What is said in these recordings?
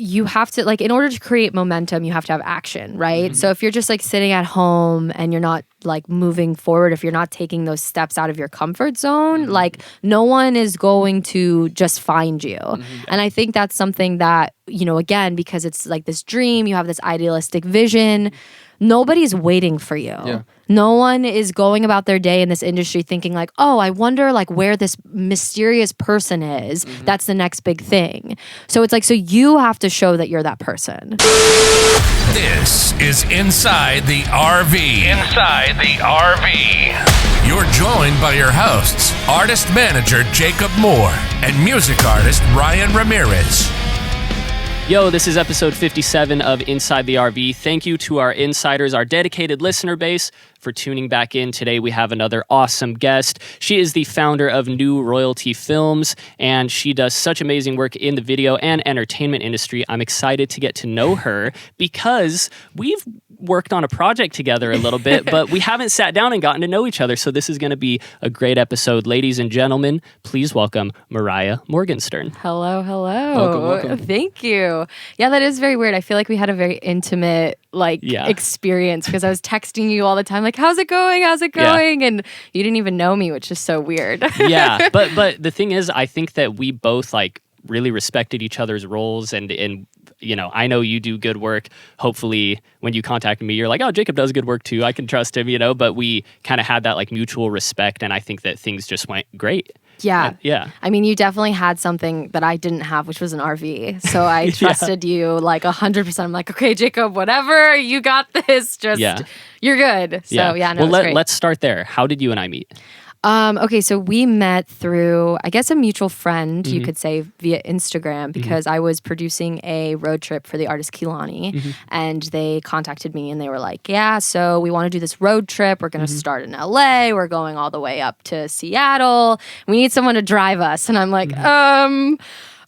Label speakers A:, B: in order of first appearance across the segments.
A: you have to, like, in order to create momentum, you have to have action, right? So if you're just like sitting at home and you're not like moving forward, if you're not taking those steps out of your comfort zone, like no one is going to just find you. And I think that's something that, you know, again, because it's like this dream, you have this idealistic vision, nobody's waiting for you.
B: Yeah.
A: No one is going about their day in this industry thinking like, oh, I wonder like where this mysterious person is. That's the next big thing. So it's like, so you have to show that you're that person.
C: This is Inside the RV. Inside the RV. You're joined by your hosts, artist manager Jacob Moore and music artist Ryan Ramirez.
D: Yo, this is episode 57 of Inside the RV. Thank you to our insiders, our dedicated listener base, for tuning back in. Today we have another awesome guest. She is the founder of New Royalty Films, and she does such amazing work in the video and entertainment industry. I'm excited to get to know her because we've worked on a project together a little bit, but we haven't sat down and gotten to know each other. So this is going to be a great episode. Ladies and gentlemen, please welcome Mariah Morgenstern.
A: Hello.
B: Welcome.
A: Thank you. Yeah, that is very weird. I feel like we had a very intimate experience because I was texting you all the time, like, how's it going? And you didn't even know me, which is so weird.
D: Yeah, but the thing is, I think that we both like really respected each other's roles, and you know, I know you do good work. Hopefully when you contacted me, you're like, oh, Jacob does good work too, I can trust him, you know, but we kind of had that like mutual respect, and I think that things just went great.
A: Yeah.
D: Yeah.
A: I mean, you definitely had something that I didn't have, which was an RV. So I trusted you like 100%. I'm like, okay, Jacob, whatever, you got this. Just, you're good. So no,
D: well,
A: it's great.
D: Let's start there. How did you and I meet?
A: Okay, so we met through, I guess, a mutual friend, you could say, via Instagram, because I was producing a road trip for the artist Kehlani, and they contacted me and they were like, yeah, so we want to do this road trip. We're going to start in LA. We're going all the way up to Seattle. We need someone to drive us. And I'm like,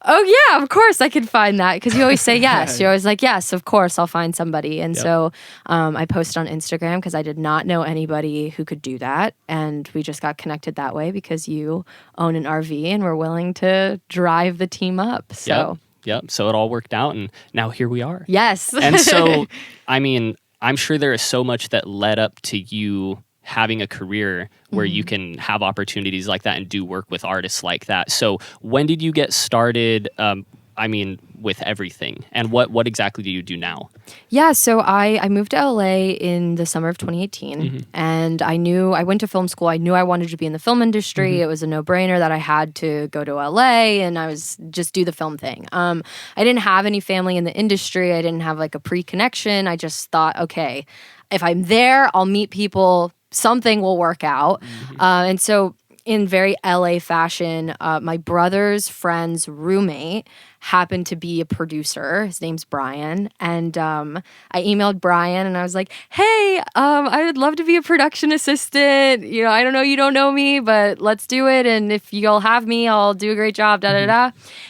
A: oh yeah, of course I can find that, because you always say yes. You're always like, yes, of course I'll find somebody. And so I posted on Instagram because I did not know anybody who could do that, and we just got connected that way because you own an RV and we're willing to drive the team up. So
D: Yep. So it all worked out, and now here we are.
A: Yes.
D: And so, I mean, I'm sure there is so much that led up to you having a career where you can have opportunities like that and do work with artists like that. So when did you get started, with everything? And what exactly do you do now?
A: Yeah, so I moved to LA in the summer of 2018, and I went to film school. I knew I wanted to be in the film industry. It was a no-brainer that I had to go to LA, and I was just do the film thing. I didn't have any family in the industry. I didn't have like a pre-connection. I just thought, okay, if I'm there, I'll meet people, something will work out. And so in very LA fashion, my brother's friend's roommate happened to be a producer. His name's Brian. And I emailed Brian and I was like, hey, I would love to be a production assistant. You know, I don't know, you don't know me, but let's do it. And if you'll have me, I'll do a great job,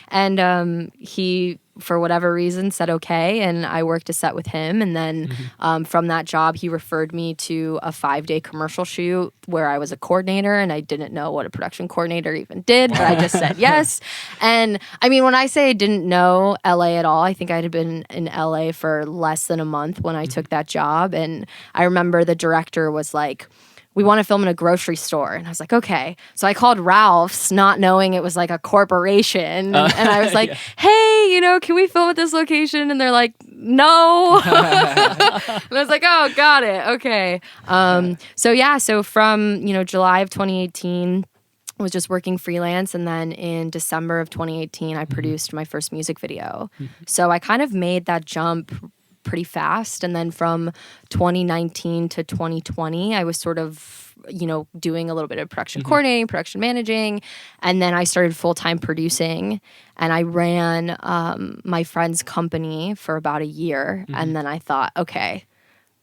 A: And he, for whatever reason, said okay, and I worked a set with him. And then from that job, he referred me to a 5-day commercial shoot where I was a coordinator, and I didn't know what a production coordinator even did, but I just said yes. And I mean, when I say I didn't know LA at all, I think I'd been in LA for less than a month when I took that job. And I remember the director was like, we want to film in a grocery store. And I was like, okay. So I called Ralph's, not knowing it was like a corporation. And I was like, hey, you know, can we film at this location? And they're like, no. And I was like, oh, got it. Okay. So from, July of 2018, I was just working freelance. And then in December of 2018, I produced my first music video. So I kind of made that jump pretty fast. And then from 2019 to 2020, I was sort of, doing a little bit of production coordinating, production managing. And then I started full-time producing, and I ran my friend's company for about a year. And then I thought, okay,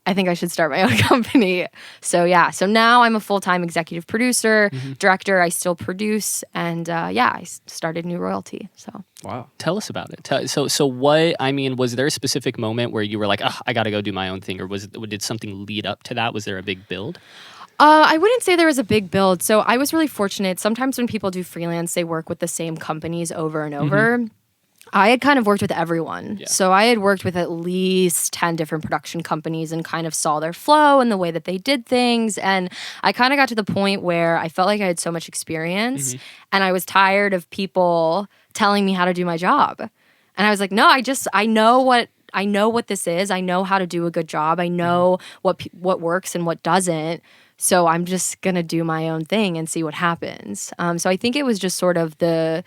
A: I think I should start my own company. So now I'm a full-time executive producer, director. I still produce, and I started New Royalty. So
B: wow,
D: tell us about it. So what? I mean, was there a specific moment where you were like, I got to go do my own thing, or did something lead up to that? Was there a big build?
A: I wouldn't say there was a big build. So I was really fortunate. Sometimes when people do freelance, they work with the same companies over and over. I had kind of worked with everyone.
D: Yeah.
A: So I had worked with at least 10 different production companies and kind of saw their flow and the way that they did things. And I kind of got to the point where I felt like I had so much experience and I was tired of people telling me how to do my job. And I was like, no, I know what this is. I know how to do a good job. I know what works and what doesn't. So I'm just going to do my own thing and see what happens. So I think it was just sort of the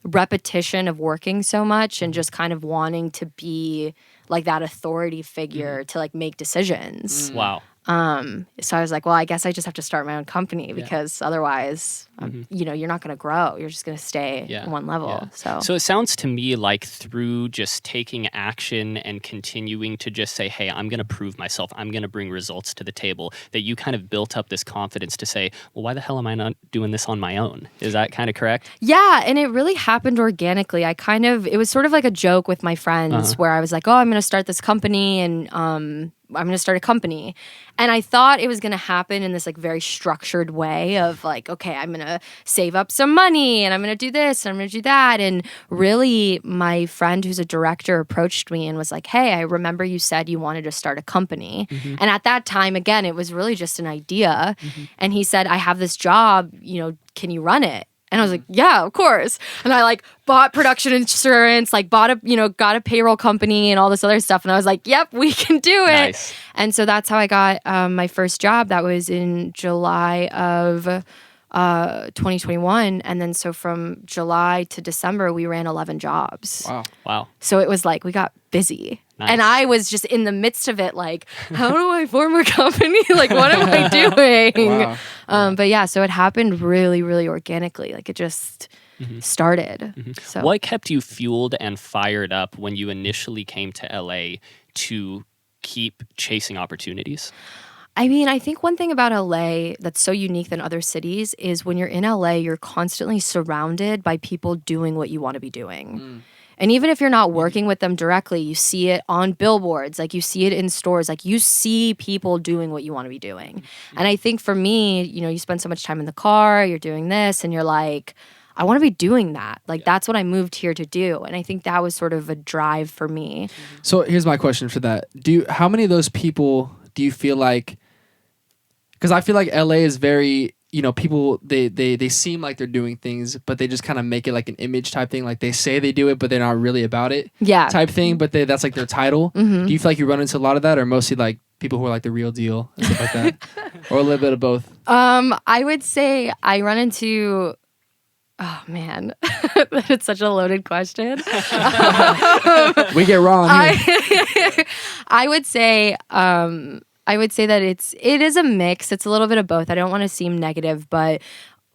A: repetition of working so much and just kind of wanting to be like that authority figure to like make decisions.
D: Wow.
A: So I was like, well, I guess I just have to start my own company because otherwise, you're not going to grow. You're just going to stay at one level.
D: Yeah. So it sounds to me like through just taking action and continuing to just say, hey, I'm going to prove myself. I'm going to bring results to the table, that you kind of built up this confidence to say, well, why the hell am I not doing this on my own? Is that kind of correct?
A: Yeah. And it really happened organically. It was sort of like a joke with my friends where I was like, oh, I'm going to start this company and, I'm going to start a company. And I thought it was going to happen in this like very structured way of like, okay, I'm going to save up some money and I'm going to do this and I'm going to do that. And really my friend who's a director approached me and was like, hey, I remember you said you wanted to start a company. And at that time, again, it was really just an idea. And he said, I have this job, can you run it? And I was like, yeah, of course. And I like bought production insurance, like got a payroll company and all this other stuff. And I was like, yep, we can do it.
D: Nice.
A: And so that's how I got my first job. That was in July of 2021. And then so from July to December, we ran 11 jobs.
D: Wow.
A: So it was like we got busy.
D: Nice.
A: And I was just in the midst of it, like, how do I form a company? Like, what am I doing? But yeah, so it happened really, really organically. Like, it just started. So
D: what kept you fueled and fired up when you initially came to LA to keep chasing opportunities?
A: I mean, I think one thing about LA that's so unique than other cities is when you're in LA, you're constantly surrounded by people doing what you want to be doing. And even if you're not working with them directly, you see it on billboards, like you see it in stores, like you see people doing what you want to be doing. And I think for me, you spend so much time in the car, you're doing this, and you're like, I want to be doing that. Like that's what I moved here to do. And I think that was sort of a drive for me.
B: So here's my question for that. How many of those people do you feel like, because I feel like LA is very, people, they seem like they're doing things, but they just kind of make it like an image type thing. Like they say they do it, but they're not really about it type thing. But that's like their title. Do you feel like you run into a lot of that, or mostly like people who are like the real deal and stuff like that? Or a little bit of both? I
A: would say I run into... Oh, man. It's such a loaded question.
B: We get wrong here.
A: I would say that it is a mix. It's a little bit of both. I don't want to seem negative, but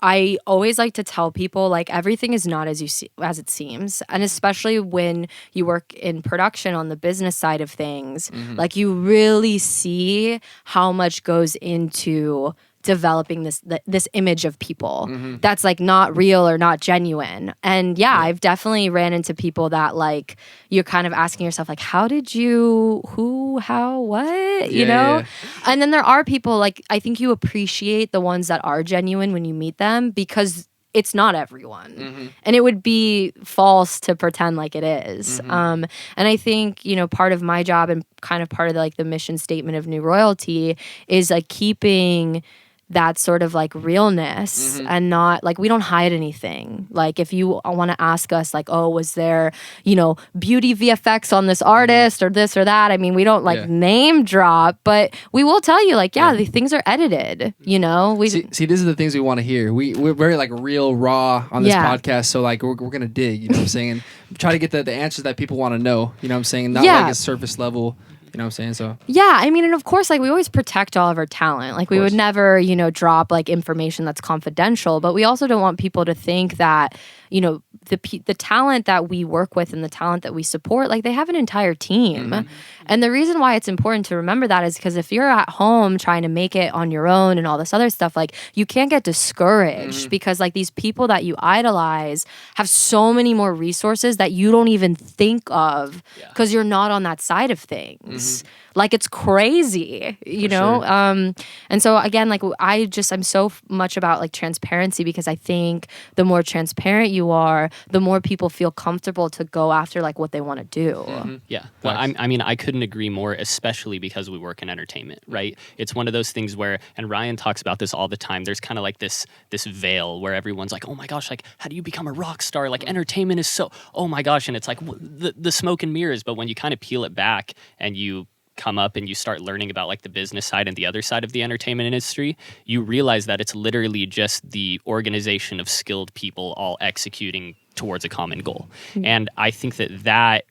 A: I always like to tell people like everything is not as it seems. And especially when you work in production on the business side of things, like you really see how much goes into developing this image of people that's like not real or not genuine. And I've definitely ran into people that like you're kind of asking yourself like, how did you, who, how, what, you know? Yeah. And then there are people like, I think you appreciate the ones that are genuine when you meet them because it's not everyone. And it would be false to pretend like it is. And I think, part of my job and kind of part of the mission statement of New Royalty is like keeping that sort of like realness and not like we don't hide anything. Like if you want to ask us like, oh, was there, beauty VFX on this artist or this or that? I mean, we don't like name drop, but we will tell you like, the things are edited, We
B: see, these are the things we want to hear. We're very like real raw on this podcast. So like we're going to dig, you know what I'm saying? Try to get the answers that people want to know, you know what I'm saying? Not like a surface level. You know what I'm saying? So
A: I mean, and of course, like we always protect all of our talent. Like we would never, drop like information that's confidential. But we also don't want people to think that, the talent that we work with and the talent that we support, like they have an entire team. And the reason why it's important to remember that is because if you're at home trying to make it on your own and all this other stuff, like you can't get discouraged because like these people that you idolize have so many more resources that you don't even think of because you're not on that side of things. Like it's crazy, you know? Sure. And so again, like I'm so much about like transparency because I think the more transparent you you are, the more people feel comfortable to go after like what they want to do.
D: Yeah. Well, I mean, I couldn't agree more, especially because we work in entertainment, right? It's one of those things where, and Ryan talks about this all the time, there's kind of like this veil where everyone's like, oh my gosh, like, how do you become a rock star? Like, entertainment is so, oh my gosh. And it's like the smoke and mirrors. But when you kind of peel it back and you come up and you start learning about like the business side and the other side of the entertainment industry, you realize that it's literally just the organization of skilled people all executing towards a common goal. And I think that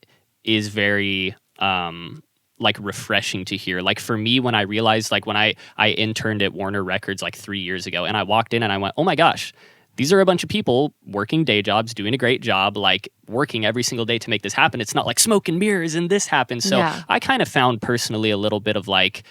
D: is very like refreshing to hear. Like for me, when I realized, like when I interned at Warner Records like 3 years ago, and I walked in and I went, oh my gosh, these are a bunch of people working day jobs, doing a great job, like working every single day to make this happen. It's not like smoke and mirrors and this happens. So I kind of found personally a little bit of like,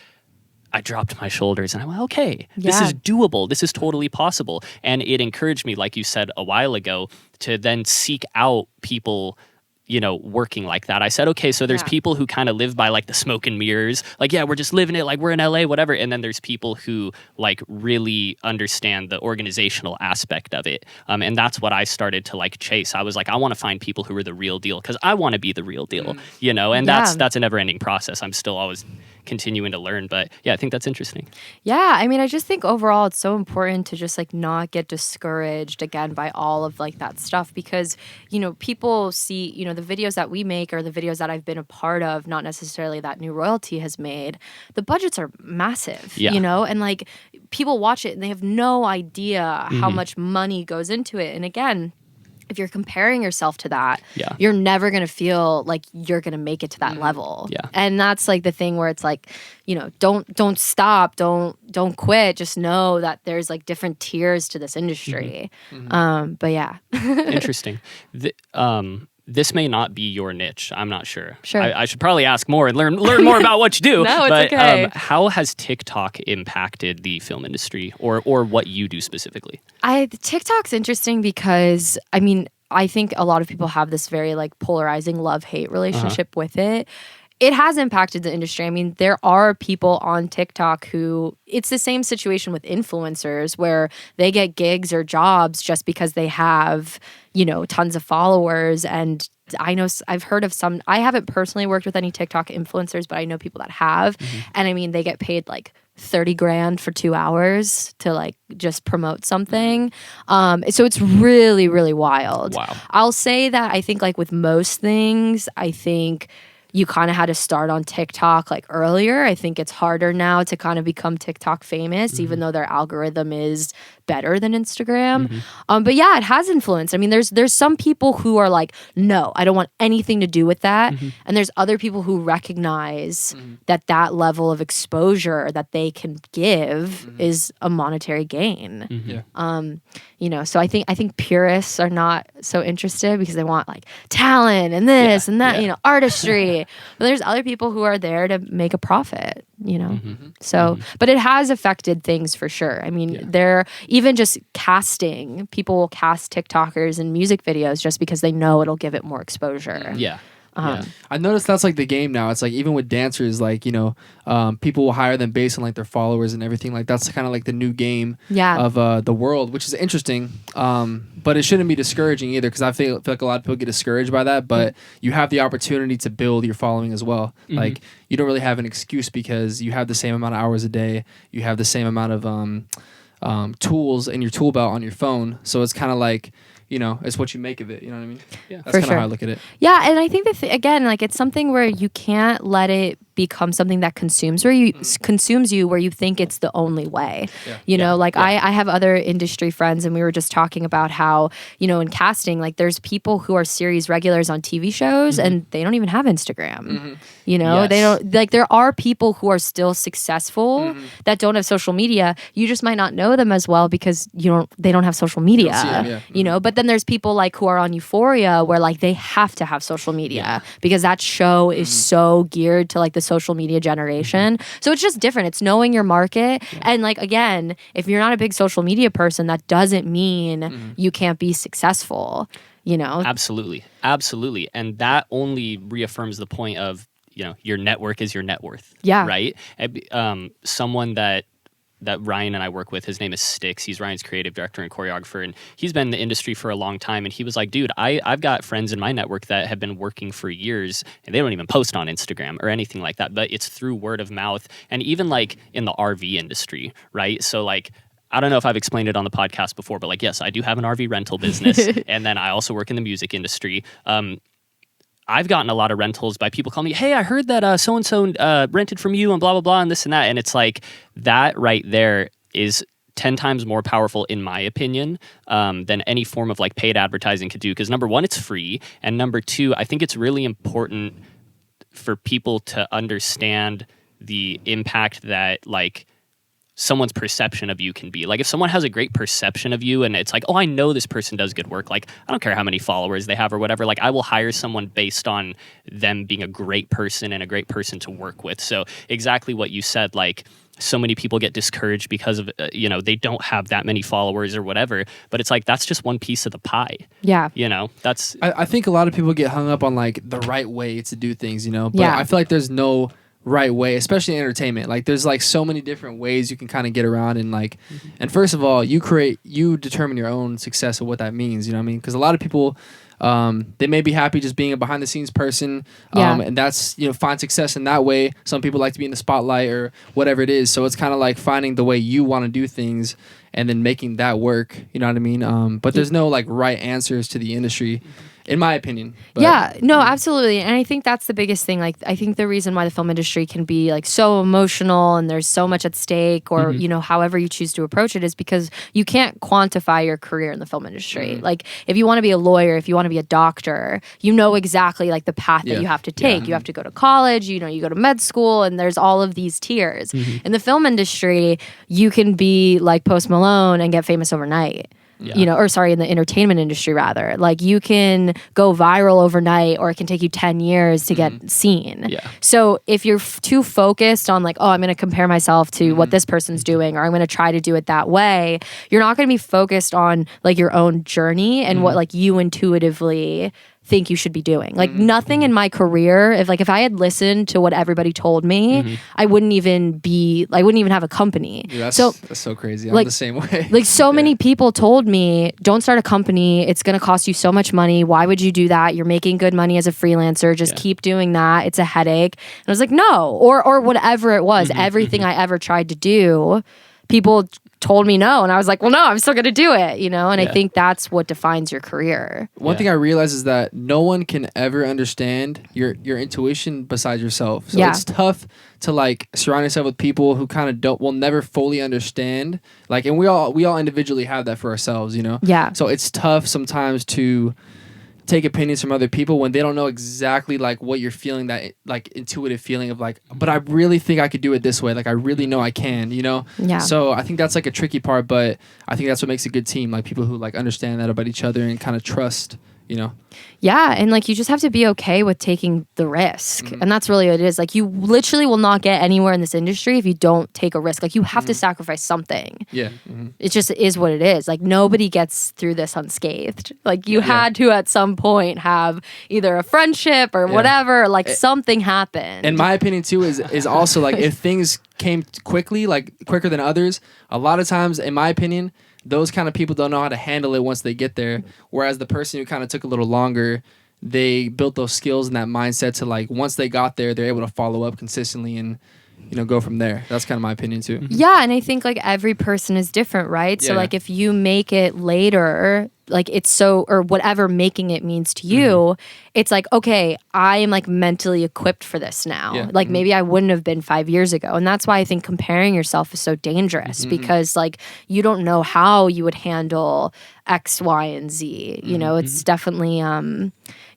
D: I dropped my shoulders and I went, okay, this is doable. This is totally possible. And it encouraged me, like you said a while ago, to then seek out people, you know, working like that. I said, okay, so there's people who kind of live by like the smoke and mirrors, like, yeah, we're just living it, like we're in LA, whatever. And then there's people who like really understand the organizational aspect of it. And that's what I started to like chase. I was like, I want to find people who are the real deal because I want to be the real deal, you know, and that's a never ending process. I'm still always continuing to learn, but yeah, I think that's interesting.
A: Yeah, I mean, I just think overall it's so important to just like not get discouraged again by all of like that stuff because, you know, people see, you know, the videos that we make or the videos that I've been a part of, not necessarily that New Royalty has made, the budgets are massive, you know, and like people watch it and they have no idea how much money goes into it. And again, if you're comparing yourself to that, you're never going to feel like you're going to make it to that level. And that's like the thing where it's like, you know, don't stop, don't quit. Just know that there's like different tiers to this industry. But yeah.
D: Interesting. This may not be your niche. I'm not sure.
A: Sure.
D: I should probably ask more and learn more about what you do.
A: No, it's
D: but,
A: okay.
D: How has TikTok impacted the film industry or what you do specifically?
A: TikTok's interesting because, I mean, I think a lot of people have this very like polarizing love-hate relationship with it. It has impacted the industry. I mean, there are people on TikTok who, it's the same situation with influencers where they get gigs or jobs just because they have, you know, tons of followers. And I know I've heard of some, I haven't personally worked with any TikTok influencers, but I know people that have. And I mean, they get paid like 30 grand for 2 hours to like just promote something. So it's really, really wild.
D: Wow.
A: I'll say that I think like with most things, I think you kind of had to start on TikTok like earlier. I think it's harder now to kind of become TikTok famous, even though their algorithm is better than Instagram. But yeah, it has influence. I mean, there's some people who are like, no, I don't want anything to do with that. And there's other people who recognize that level of exposure that they can give is a monetary gain. You know, so I think purists are not so interested because they want like talent and this and that, you know, artistry. But there's other people who are there to make a profit, you know. So, but it has affected things for sure. I mean, they're even just casting. People will cast TikTokers in music videos just because they know it'll give it more exposure.
B: I noticed that's like the game now. It's like even with dancers, like, you know, people will hire them based on like their followers and everything. Like that's kind of like the new game of the world, which is interesting. But it shouldn't be discouraging either because I feel like a lot of people get discouraged by that. But you have the opportunity to build your following as well. Like you don't really have an excuse because you have the same amount of hours a day. You have the same amount of tools in your tool belt on your phone. So it's kind of like, you know, it's what you make of it. You know what I mean? Yeah, that's kind of how I look at it.
A: Yeah, and I think that again, like it's something where you can't let it become something that consumes you, where you think it's the only way. You know, like I have other industry friends, and we were just talking about how, you know, in casting, like there's people who are series regulars on TV shows, and they don't even have Instagram. You know, they don't, like there are people who are still successful that don't have social media. You just might not know them as well because they don't have social media. You know, but then there's people like who are on Euphoria where like they have to have social media because that show is so geared to like the social media generation. So it's just different. It's knowing your market. And like, again, if you're not a big social media person, that doesn't mean you can't be successful, you know?
D: Absolutely. Absolutely. And that only reaffirms the point of, you know, your network is your net worth. Right? Someone that that Ryan and I work with. His name is Styx. He's Ryan's creative director and choreographer, and he's been in the industry for a long time. And he was like, dude, I've got friends in my network that have been working for years, and they don't even post on Instagram or anything like that, but it's through word of mouth. And even like in the RV industry, right? So like, I don't know if I've explained it on the podcast before, but like, yes, I do have an RV rental business, and then I also work in the music industry. I've gotten a lot of rentals by people calling me, hey, I heard that so-and-so rented from you and blah, blah, blah, and this and that. And it's like that right there is 10 times more powerful, in my opinion, than any form of like paid advertising could do. Because number one, it's free. And number two, I think it's really important for people to understand the impact that like someone's perception of you can be. Like if someone has a great perception of you and it's like, oh, I know this person does good work. Like I don't care how many followers they have or whatever. Like I will hire someone based on them being a great person and a great person to work with. So exactly what you said, like so many people get discouraged because of, they don't have that many followers or whatever. But it's like, that's just one piece of the pie.
A: Yeah.
D: That's...
B: I think a lot of people get hung up on like the right way to do things, but
A: Yeah.
B: I feel like there's no right way, especially in entertainment. Like there's like so many different ways you can kind of get around and like, and first of all, you determine your own success of what that means. You know what I mean? Because a lot of people, they may be happy just being a behind the scenes person, and that's find success in that way. Some people like to be in the spotlight or whatever it is. So it's kind of like finding the way you want to do things and then making that work. You know what I mean? But there's no like right answers to the industry, in my opinion. But,
A: yeah, no, absolutely. And I think that's the biggest thing. Like, I think the reason why the film industry can be like so emotional and there's so much at stake or, however you choose to approach it is because you can't quantify your career in the film industry. Like, if you want to be a lawyer, if you want to be a doctor, you know exactly like the path that you have to take. You have to go to college, you go to med school, and there's all of these tiers. In the film industry, you can be like Post Malone and get famous overnight. In the entertainment industry, rather. Like, you can go viral overnight, or it can take you 10 years to get seen.
D: Yeah.
A: So if you're too focused on like, oh, I'm going to compare myself to what this person's doing, or I'm going to try to do it that way, you're not going to be focused on like your own journey and what like you intuitively think you should be doing. Like nothing in my career, if I had listened to what everybody told me, I wouldn't even have a company.
B: Yeah, that's so crazy. I'm
A: like,
B: the same way.
A: Like so many people told me, don't start a company. It's going to cost you so much money. Why would you do that? You're making good money as a freelancer. Just keep doing that. It's a headache. And I was like, no, or whatever it was. Everything I ever tried to do, people told me no, and I was like, well, no, I'm still gonna do it, and I think that's what defines your career.
B: One thing I realized is that no one can ever understand your intuition besides yourself. So it's tough to like surround yourself with people who kind of will never fully understand. Like, and we all individually have that for ourselves,
A: Yeah.
B: So it's tough sometimes to take opinions from other people when they don't know exactly like what you're feeling, that like intuitive feeling of like, but I really think I could do it this way. Like I really know I can,
A: Yeah.
B: So I think that's like a tricky part, but I think that's what makes a good team. Like people who like understand that about each other and kind of trust,
A: Yeah, and like you just have to be okay with taking the risk. And that's really what it is. Like you literally will not get anywhere in this industry if you don't take a risk. Like you have to sacrifice something.
B: Yeah.
A: It just is what it is. Like nobody gets through this unscathed. Like you had to at some point have either a friendship or whatever, like something happened.
B: And my opinion too is also like if things came quickly, like quicker than others, a lot of times in my opinion, those kind of people don't know how to handle it once they get there. Whereas the person who kind of took a little longer, they built those skills and that mindset to like once they got there, they're able to follow up consistently and go from there. That's kind of my opinion too.
A: Yeah, and I think like every person is different, right? So like if you make it later, like it's so, or whatever making it means to you, it's like, okay, I am like mentally equipped for this now.
B: Yeah.
A: Like maybe I wouldn't have been 5 years ago. And that's why I think comparing yourself is so dangerous because like you don't know how you would handle X, Y, and Z. It's definitely,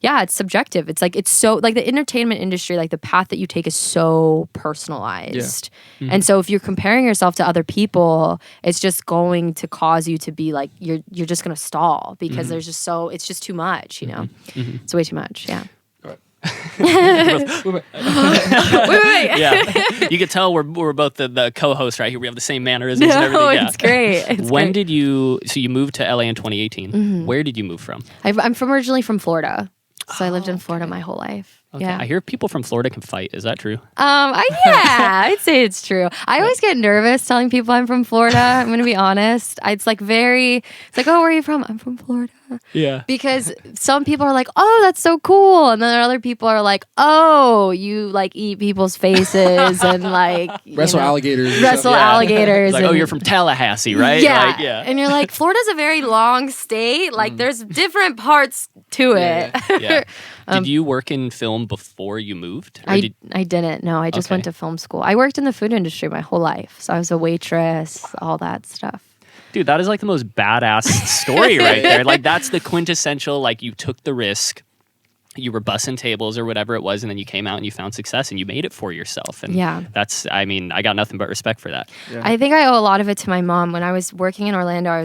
A: it's subjective. It's like, it's so, like the entertainment industry, like the path that you take is so personalized. Yeah. And so if you're comparing yourself to other people, it's just going to cause you to be like, you're just going to stall because there's just it's just too much, It's way too much. Yeah. wait.
D: Yeah, you could tell we're both the co-hosts right here. We have the same mannerisms and everything. Yeah.
A: It's great.
D: When did you? So you moved to LA in 2018. Where did you move from?
A: I'm originally from Florida, so I lived in Florida my whole life.
D: Okay.
A: Yeah.
D: I hear people from Florida can fight. Is that true?
A: I'd say it's true. I always get nervous telling people I'm from Florida. I'm going to be honest. It's like, oh, where are you from? I'm from Florida.
D: Yeah.
A: Because some people are like, oh, that's so cool. And then other people are like, oh, you like eat people's faces and like
B: Wrestle alligators.
A: alligators.
D: Like,
A: and,
D: you're from Tallahassee, right?
A: Yeah.
D: Like, yeah.
A: And you're like, Florida's a very long state. Like there's different parts to it.
D: Yeah. Did you work in film before you moved?
A: I didn't. No, I just went to film school. I worked in the food industry my whole life. So I was a waitress, all that stuff.
D: Dude, that is like the most badass story right there. Like that's the quintessential, like you took the risk, you were bussing tables or whatever it was, and then you came out and you found success and you made it for yourself. And that's, I mean, I got nothing but respect for that.
A: Yeah. I think I owe a lot of it to my mom. When I was working in Orlando,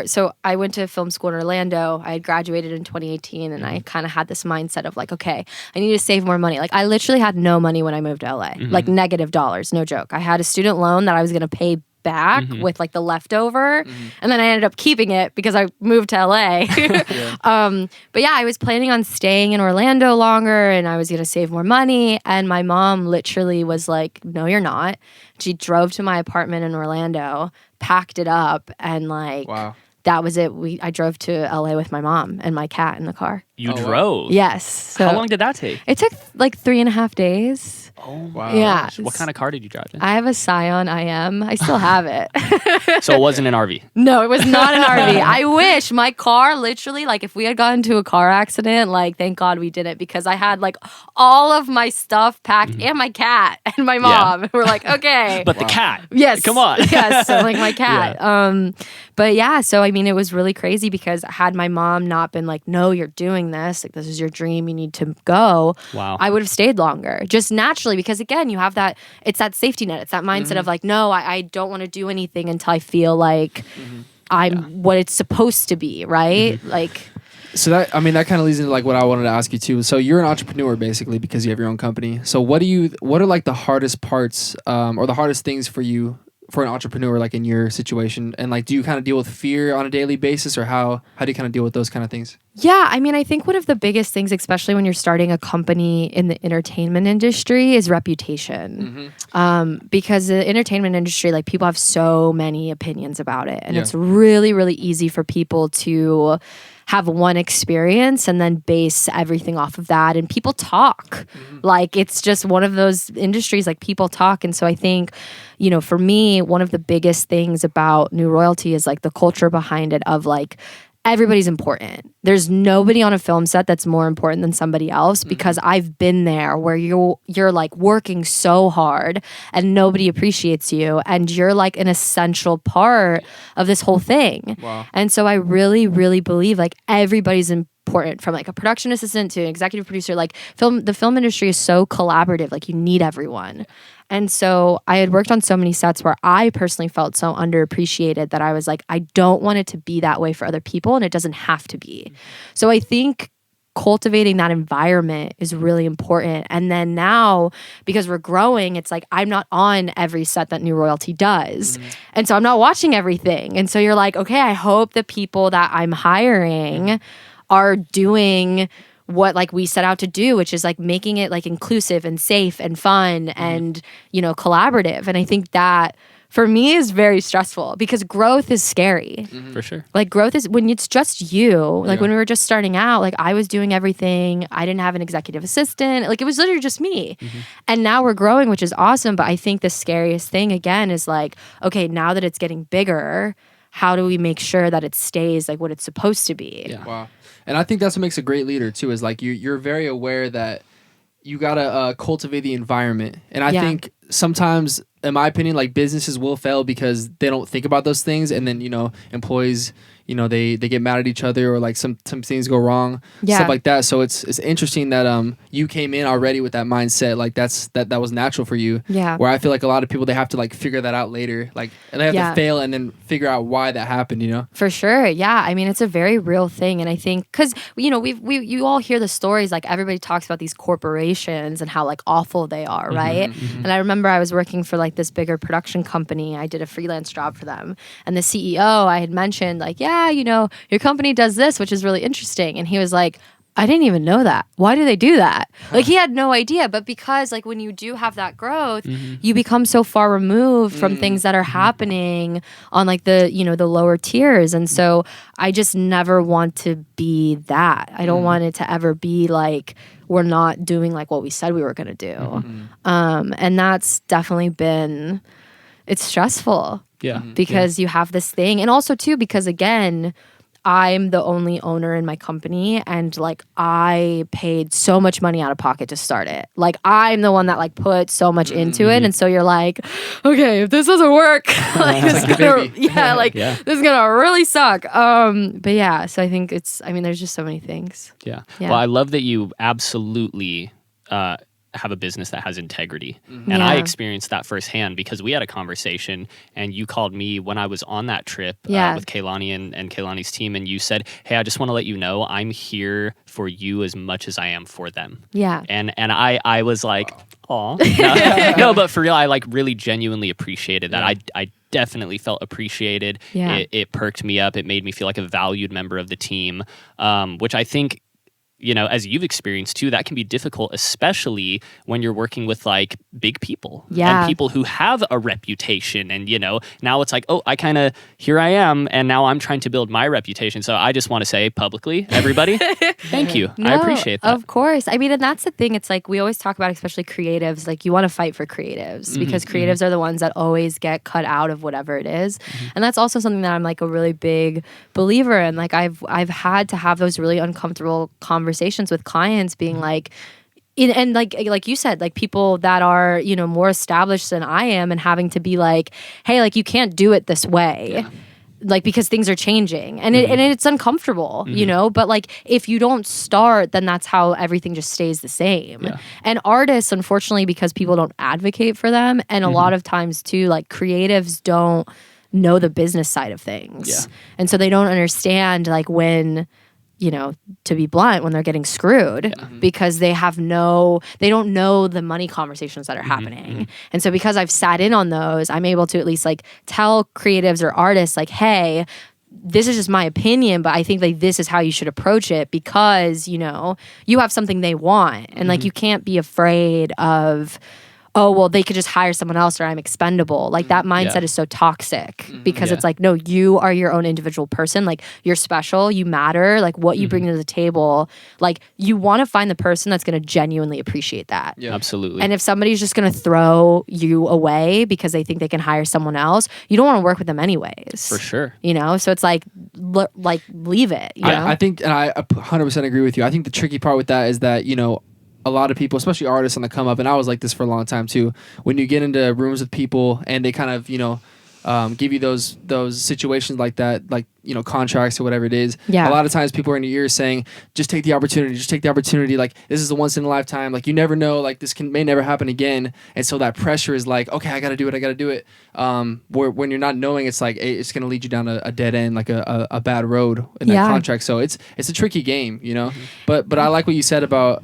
A: so I went to film school in Orlando. I had graduated in 2018 and I kind of had this mindset of like, okay, I need to save more money. Like I literally had no money when I moved to LA, like negative dollars, no joke. I had a student loan that I was going to pay back with like the leftover and then I ended up keeping it because I moved to LA. But yeah, I was planning on staying in Orlando longer and I was going to save more money, and my mom literally was like, no, you're not. She drove to my apartment in Orlando, packed it up, and like that was it. I drove to LA with my mom and my cat in the car.
D: You drove?
A: Yes. So
D: how long did that take?
A: It took like 3.5 days.
D: Oh, wow.
A: Yeah.
D: What kind of car did you drive in?
A: I have a Scion IM. I still have it.
D: So it wasn't an RV?
A: No, it was not an RV. I wish. My car, literally, like if we had gotten into a car accident, like thank God we didn't, because I had like all of my stuff packed and my cat and my mom. Yeah. We're like, okay.
D: But the cat.
A: Yes.
D: Come on.
A: Yes. So like my cat. Yeah. But yeah, so I mean, it was really crazy because had my mom not been like, no, you're doing this, like this is your dream, you need to go.
D: Wow.
A: I would have stayed longer, just naturally, because again, you have that, it's that safety net. It's that mindset of like, no, I don't want to do anything until I feel like I'm what it's supposed to be, right? Like.
B: So that kind of leads into like what I wanted to ask you too. So you're an entrepreneur basically because you have your own company. So what are like the hardest parts or the hardest things for you for an entrepreneur, like in your situation? And like, do you kind of deal with fear on a daily basis, or how do you kind of deal with those kind of things?
A: Yeah, I mean, I think one of the biggest things, especially when you're starting a company in the entertainment industry, is reputation. Because the entertainment industry, like people have so many opinions about it, and it's really, really easy for people to have one experience and then base everything off of that. And people talk. Like it's just one of those industries, like people talk. And so I think, you know, for me, one of the biggest things about New Royalty is like the culture behind it of like, everybody's important. There's nobody on a film set that's more important than somebody else, because I've been there where you're like working so hard and nobody appreciates you, and you're like an essential part of this whole thing. Wow. And so I really, really believe like everybody's important, from like a production assistant to an executive producer. Like the film industry is so collaborative. Like you need everyone. And so I had worked on so many sets where I personally felt so underappreciated that I was like, I don't want it to be that way for other people, and it doesn't have to be. So I think cultivating that environment is really important. And then now, because we're growing, it's like I'm not on every set that New Royalty does. And so I'm not watching everything. And so you're like, okay, I hope the people that I'm hiring are doing what like we set out to do, which is like making it like inclusive and safe and fun and, you know, collaborative. And I think that for me is very stressful, because growth is scary.
D: For sure.
A: Like growth is when it's just you. Like when we were just starting out, like I was doing everything. I didn't have an executive assistant. Like it was literally just me. And now we're growing, which is awesome. But I think the scariest thing again is like, okay, now that it's getting bigger, how do we make sure that it stays like what it's supposed to be?
B: Yeah. Wow. And I think that's what makes a great leader too, is like you're very aware that you gotta cultivate the environment. And I think sometimes, in my opinion, like businesses will fail because they don't think about those things, and then, you know, employees, you know, they get mad at each other, or like some things go wrong, stuff like that. So it's interesting that you came in already with that mindset, like that was natural for you. Yeah. Where I feel like a lot of people, they have to like figure that out later, like, and they have to fail and then figure out why that happened, you know? For sure. Yeah. I mean, it's a very real thing. And I think, cause you know, you all hear the stories, like everybody talks about these corporations and how like awful they are. Right. And I remember I was working for like this bigger production company. I did a freelance job for them, and the CEO, I had mentioned like, yeah, you know, your company does this, which is really interesting. And he was like,
A: I didn't even know that. Why do they do that? Like, he had no idea. But because, like, when you do have that growth, you become so far removed from things that are happening on, like, the, you know, the lower tiers. And so I just never want to be that. I don't want it to ever be like we're not doing, like, what we said we were going to do. And that's definitely been, it's stressful.
D: Yeah.
A: Because you have this thing. And also, too, because, again, I'm the only owner in my company, and like I paid so much money out of pocket to start it. Like I'm the one that like put so much into it, and so you're like, okay, if this doesn't work, like this is gonna, this is gonna really suck. But yeah, so I think it's. I mean, there's just so many things.
D: Yeah. Well, I love that you absolutely have a business that has integrity. And I experienced that firsthand because we had a conversation and you called me when I was on that trip with Kaylani and Kaylani's team, and you said, hey, I just want to let you know I'm here for you as much as I am for them. Yeah. And I was like, aw. No, but for real, I like really genuinely appreciated that. I definitely felt appreciated. Yeah. It perked me up. It made me feel like a valued member of the team, which I think, you know, as you've experienced too, that can be difficult, especially when you're working with like big people and people who have a reputation. And, you know, now it's like, oh, here I am. And now I'm trying to build my reputation. So I just want to say publicly, everybody, thank you. I appreciate that.
A: Of course. I mean, and that's the thing. It's like we always talk about, especially creatives, like you want to fight for creatives because creatives are the ones that always get cut out of whatever it is. And that's also something that I'm like a really big believer in. Like I've had to have those really uncomfortable conversations with clients being like, and like you said, like people that are, you know, more established than I am, and having to be like, hey, like you can't do it this way. Like because things are changing and it's uncomfortable, you know, but like if you don't start, then that's how everything just stays the same. And artists, unfortunately, because people don't advocate for them, and a lot of times too, like creatives don't know the business side of things. And so they don't understand like when, you know, to be blunt, when they're getting screwed because they don't know the money conversations that are happening. And so because I've sat in on those, I'm able to at least like tell creatives or artists like, hey, this is just my opinion, but I think like this is how you should approach it because, you know, you have something they want. And like you can't be afraid of, oh, well, they could just hire someone else or I'm expendable. Like that mindset is so toxic because it's like, no, you are your own individual person. Like you're special, you matter, like what you bring to the table. Like you want to find the person that's going to genuinely appreciate that.
D: Yeah, absolutely.
A: And if somebody's just going to throw you away because they think they can hire someone else, you don't want to work with them anyways.
D: For sure.
A: You know, so it's like leave it. You know?
B: I think, and I 100% agree with you. I think the tricky part with that is that, you know, a lot of people, especially artists on the come up, and I was like this for a long time too, when you get into rooms with people and they kind of, you know, give you those situations like that, like, you know, contracts or whatever it is. Yeah. A lot of times people are in your ears saying, just take the opportunity. Like, this is a once in a lifetime. Like, you never know, like, this may never happen again. And so that pressure is like, okay, I got to do it. Where when you're not knowing, it's like, it's going to lead you down a dead end, like a bad road in that contract. So it's a tricky game, you know? But I like what you said about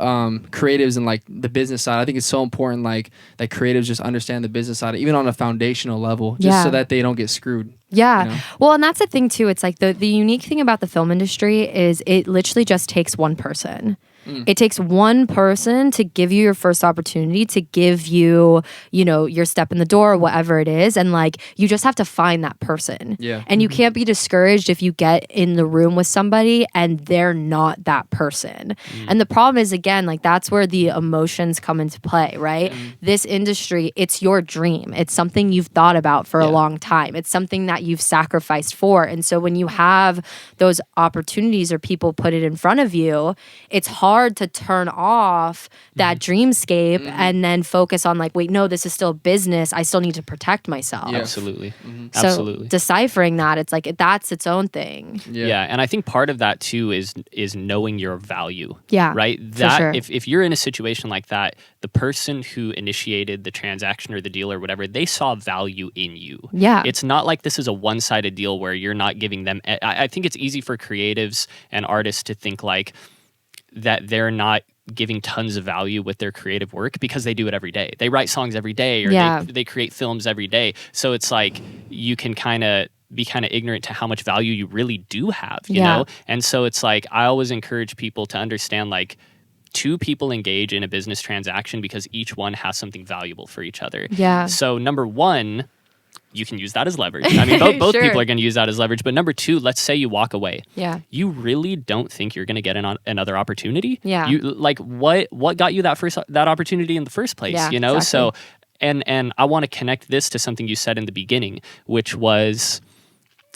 B: creatives and like the business side. I think it's so important, like, that creatives just understand the business side, even on a foundational level, just so that they don't get screwed.
A: Yeah.
B: You know?
A: Well, and that's the thing too. It's like the unique thing about the film industry is it literally just takes one person. It takes one person to give you your first opportunity, to give you, you know, your step in the door, whatever it is. And like, you just have to find that person. Yeah. And you can't be discouraged if you get in the room with somebody and they're not that person. And the problem is, again, like that's where the emotions come into play, right? This industry, it's your dream. It's something you've thought about for a long time. It's something that you've sacrificed for. And so when you have those opportunities or people put it in front of you, it's hard to turn off that dreamscape and then focus on like, wait, no, this is still a business. I still need to protect myself.
D: Yeah. Absolutely.
A: So
D: Absolutely.
A: Deciphering that, it's like, that's its own thing.
D: Yeah. And I think part of that too is knowing your value.
A: Yeah.
D: Right? That if you're in a situation like that, the person who initiated the transaction or the deal or whatever, they saw value in you. Yeah. It's not like this is a one-sided deal where you're not giving them. I think it's easy for creatives and artists to think like, that they're not giving tons of value with their creative work because they do it every day. They write songs every day or they create films every day. So it's like you can kind of be kind of ignorant to how much value you really do have, you know? And so it's like, I always encourage people to understand, like, two people engage in a business transaction because each one has something valuable for each other.
A: Yeah.
D: So number one, you can use that as leverage. I mean, both people are going to use that as leverage. But number two, let's say you walk away.
A: Yeah.
D: You really don't think you're going to get another opportunity.
A: Yeah.
D: You like what got you that opportunity in the first place?
A: Yeah,
D: you know.
A: exactly.
D: So, and I want to connect this to something you said in the beginning, which was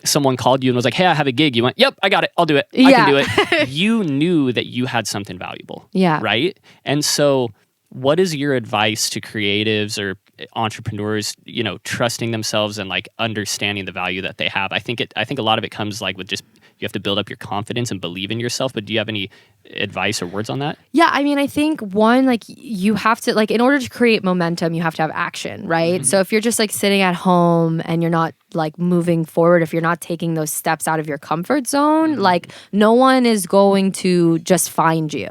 D: someone called you and was like, "Hey, I have a gig." You went, "Yep, I got it. I'll do it. I can do it." You knew that you had something valuable.
A: Yeah.
D: Right. And so, what is your advice to creatives or entrepreneurs, you know, trusting themselves and like understanding the value that they have? I think a lot of it comes like with just, you have to build up your confidence and believe in yourself. But do you have any advice or words on that?
A: Yeah, I mean, I think one, like, you have to, like, in order to create momentum, you have to have action, right? So if you're just like sitting at home and you're not like moving forward, if you're not taking those steps out of your comfort zone, like, no one is going to just find you.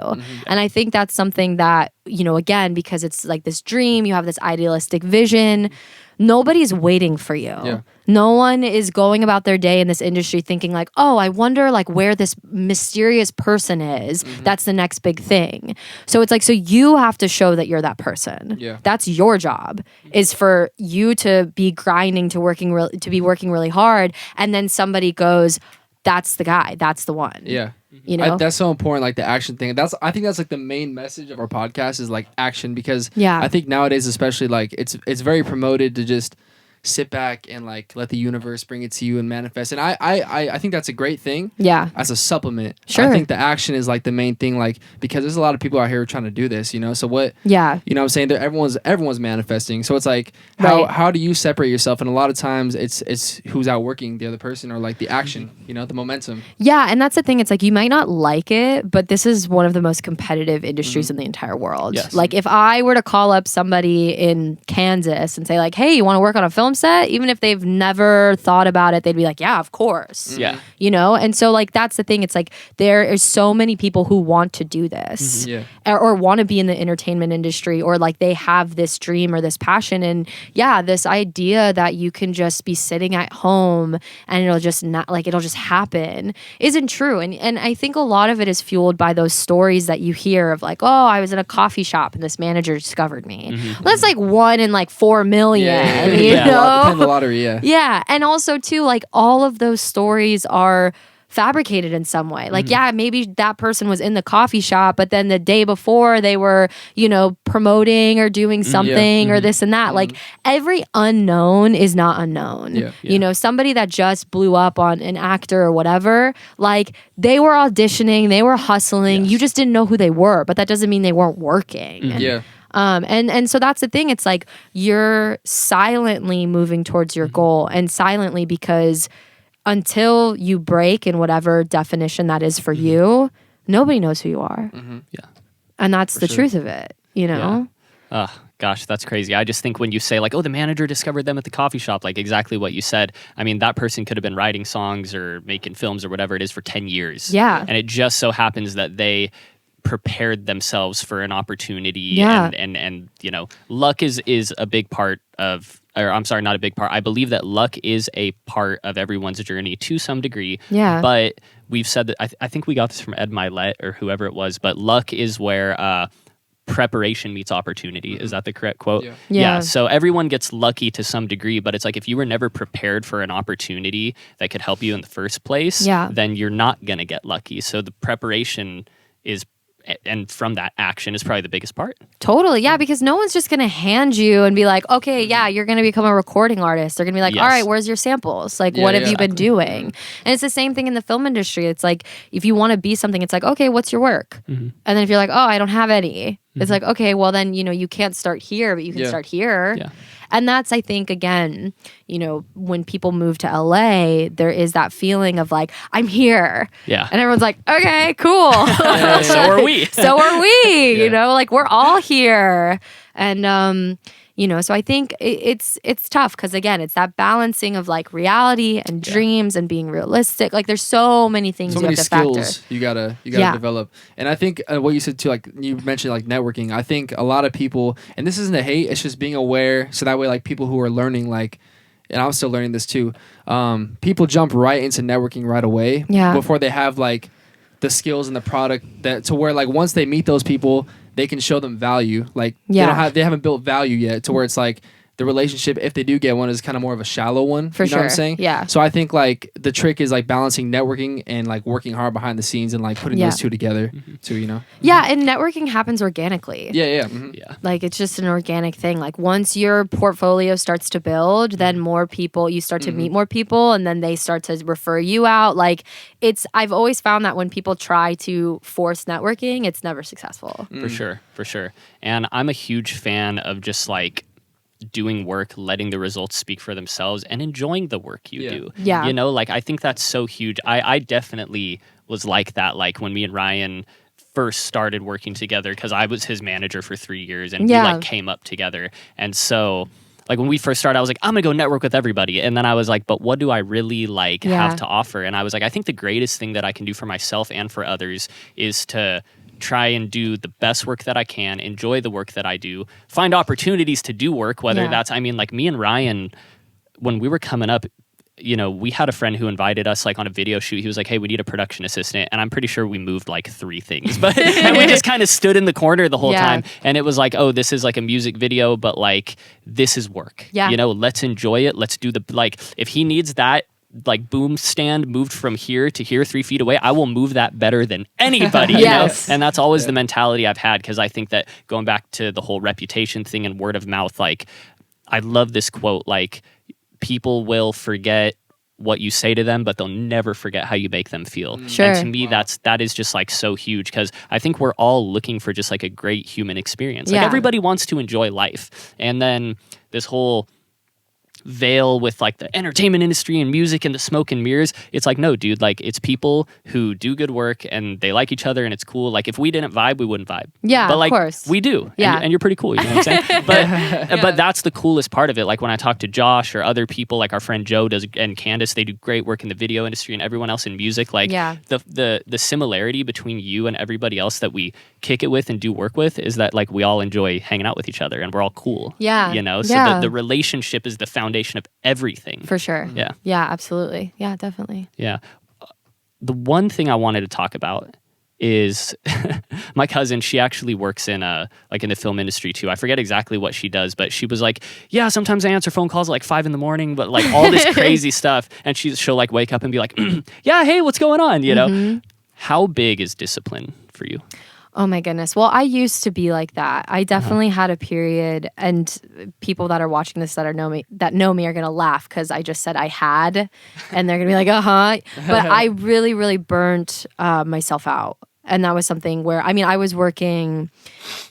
A: And I think that's something that, you know, again, because it's like this dream, you have this idealistic vision, nobody's waiting for you.
B: Yeah.
A: No one is going about their day in this industry thinking like, oh, I wonder like where this mysterious person is. That's the next big thing. So it's like, so you have to show that you're that person.
B: Yeah.
A: That's your job, is for you to be grinding, to be working really hard. And then somebody goes, that's the guy. That's the one.
B: Yeah.
A: You know?
B: That's so important, like the action thing. I think that's like the main message of our podcast is like action, because
A: Yeah.
B: I think nowadays, especially, like it's very promoted to just sit back and like let the universe bring it to you and manifest. And I think that's a great thing.
A: Yeah.
B: As a supplement.
A: Sure.
B: I think the action is like the main thing, like, because there's a lot of people out here trying to do this, you know. So what?
A: Yeah.
B: You know what I'm saying? Everyone's manifesting. So it's like,
A: Right.
B: how do you separate yourself? And a lot of times it's who's outworking the other person, or like the action, you know, the momentum.
A: Yeah, and that's the thing. It's like, you might not like it, but this is one of the most competitive industries in the entire world.
D: Yes.
A: Like, if I were to call up somebody in Kansas and say like, hey, you want to work on a film set? Even if they've never thought about it, they'd be like, yeah, of course.
D: Yeah.
A: You know? And so like, that's the thing. It's like, there is so many people who want to do this
B: Yeah.
A: or want to be in the entertainment industry, or like they have this dream or this passion. And yeah, this idea that you can just be sitting at home and it'll just happen isn't true. And I think a lot of it is fueled by those stories that you hear of like, oh, I was in a coffee shop and this manager discovered me. That's like 1 in like 4 million, you know?
B: The lottery, yeah.
A: Yeah. And also too, like, all of those stories are fabricated in some way. Like, yeah, maybe that person was in the coffee shop, but then the day before they were, you know, promoting or doing something or this and that. Like, every unknown is not unknown.
B: Yeah.
A: You know, somebody that just blew up on an actor or whatever, like, they were auditioning, they were hustling. You just didn't know who they were, but that doesn't mean they weren't working.
B: Yeah.
A: And so that's the thing. It's like, you're silently moving towards your goal, and silently, because until you break in whatever definition that is for you, nobody knows who you are.
D: Yeah.
A: And that's the truth of it, you know?
D: Gosh, that's crazy. I just think when you say like, oh, the manager discovered them at the coffee shop, like exactly what you said. I mean, that person could have been writing songs or making films or whatever it is for 10 years.
A: Yeah.
D: And it just so happens that they prepared themselves for an opportunity.
A: Yeah.
D: And you know, luck is a big part of, or I'm sorry, not a big part. I believe that luck is a part of everyone's journey to some degree.
A: Yeah.
D: But we've said that, I think we got this from Ed Milet or whoever it was, but luck is where preparation meets opportunity. Is that the correct quote?
A: Yeah.
D: So everyone gets lucky to some degree, but it's like, if you were never prepared for an opportunity that could help you in the first place, then you're not going to get lucky. So the preparation is, and from that, action is probably the biggest part.
A: Totally. Yeah, because no one's just going to hand you and be like, okay, yeah, you're going to become a recording artist. They're going to be like, all right, where's your samples? Like, what have you been doing? And it's the same thing in the film industry. It's like, if you want to be something, it's like, okay, what's your work? And then if you're like, oh, I don't have any, it's like, okay, well then, you know, you can't start here, but you can start here.
D: Yeah.
A: And that's, I think, again, you know, when people move to LA, there is that feeling of like, I'm here.
D: Yeah.
A: And everyone's like, okay, cool.
D: So are we.
A: So are we, you know, like, we're all here. And, you know, so I think it's tough because, again, it's that balancing of like reality and dreams and being realistic. Like, there's so many things you have to
B: skills
A: factor.
B: you gotta develop. And I think what you said too, like you mentioned like networking, I think a lot of people, and this isn't a hate, it's just being aware, so that way like people who are learning, like, and I'm still learning this too. People jump right into networking right away before they have like the skills and the product that to where like once they meet those people, they can show them value. Like they haven't built value yet to where it's like the relationship, if they do get one, is kind of more of a shallow one.
A: For
B: you know
A: sure.
B: what I'm saying?
A: Yeah.
B: So I think like the trick is like balancing networking and like working hard behind the scenes and like putting those two together too, you know?
A: Yeah, and networking happens organically.
B: Yeah.
A: Like it's just an organic thing. Like once your portfolio starts to build, then more people, you start to meet more people, and then they start to refer you out. Like I've always found that when people try to force networking, it's never successful.
D: For sure. And I'm a huge fan of just like doing work, letting the results speak for themselves, and enjoying the work you do.
A: Yeah.
D: You know, like I think that's so huge. I definitely was like that, like when me and Ryan first started working together, because I was his manager for 3 years, and we like came up together. And so like when we first started, I was like, I'm gonna go network with everybody. And then I was like, but what do I really like have to offer? And I was like, I think the greatest thing that I can do for myself and for others is to try and do the best work that I can, enjoy the work that I do, find opportunities to do work, whether that's, I mean, like me and Ryan, when we were coming up, you know, we had a friend who invited us like on a video shoot. He was like, hey, we need a production assistant. And I'm pretty sure we moved like 3 things, but and we just kind of stood in the corner the whole time. And it was like, oh, this is like a music video, but like, this is work. Yeah. You know, let's enjoy it. Let's do the, like, if he needs that, like boom stand moved from here to here 3 feet away, I will move that better than anybody. You know? And that's always the mentality I've had, because I think that going back to the whole reputation thing and word of mouth, like I love this quote, like people will forget what you say to them, but they'll never forget how you make them feel.
A: Sure.
D: And to me, that is just like so huge, because I think we're all looking for just like a great human experience. Like everybody wants to enjoy life. And then this whole veil with like the entertainment industry and music and the smoke and mirrors, it's like, no, dude, like it's people who do good work and they like each other and it's cool. Like if we didn't vibe, we wouldn't vibe.
A: Yeah,
D: but like,
A: of course.
D: we do.
A: Yeah.
D: And you're pretty cool, you know what I'm saying? But that's the coolest part of it. Like when I talk to Josh or other people, like our friend Joe does, and Candace, they do great work in the video industry, and everyone else in music. Like the similarity between you and everybody else that we kick it with and do work with is that like we all enjoy hanging out with each other and we're all cool.
A: Yeah.
D: You know? So the relationship is the foundation of everything.
A: For sure.
D: Yeah.
A: Yeah, absolutely. Yeah, definitely.
D: Yeah. The one thing I wanted to talk about is my cousin. She actually works in like in the film industry too. I forget exactly what she does, but she was like, yeah, sometimes I answer phone calls at like 5 a.m, but like all this crazy stuff. And she'll like wake up and be like, yeah, hey, what's going on? You know, how big is discipline for you?
A: Oh my goodness. Well, I used to be like that. I definitely had a period, and people that are watching this that know me are gonna laugh because I just said I had, and they're gonna be like, But I really, really burnt myself out. And that was something where, I mean, I was working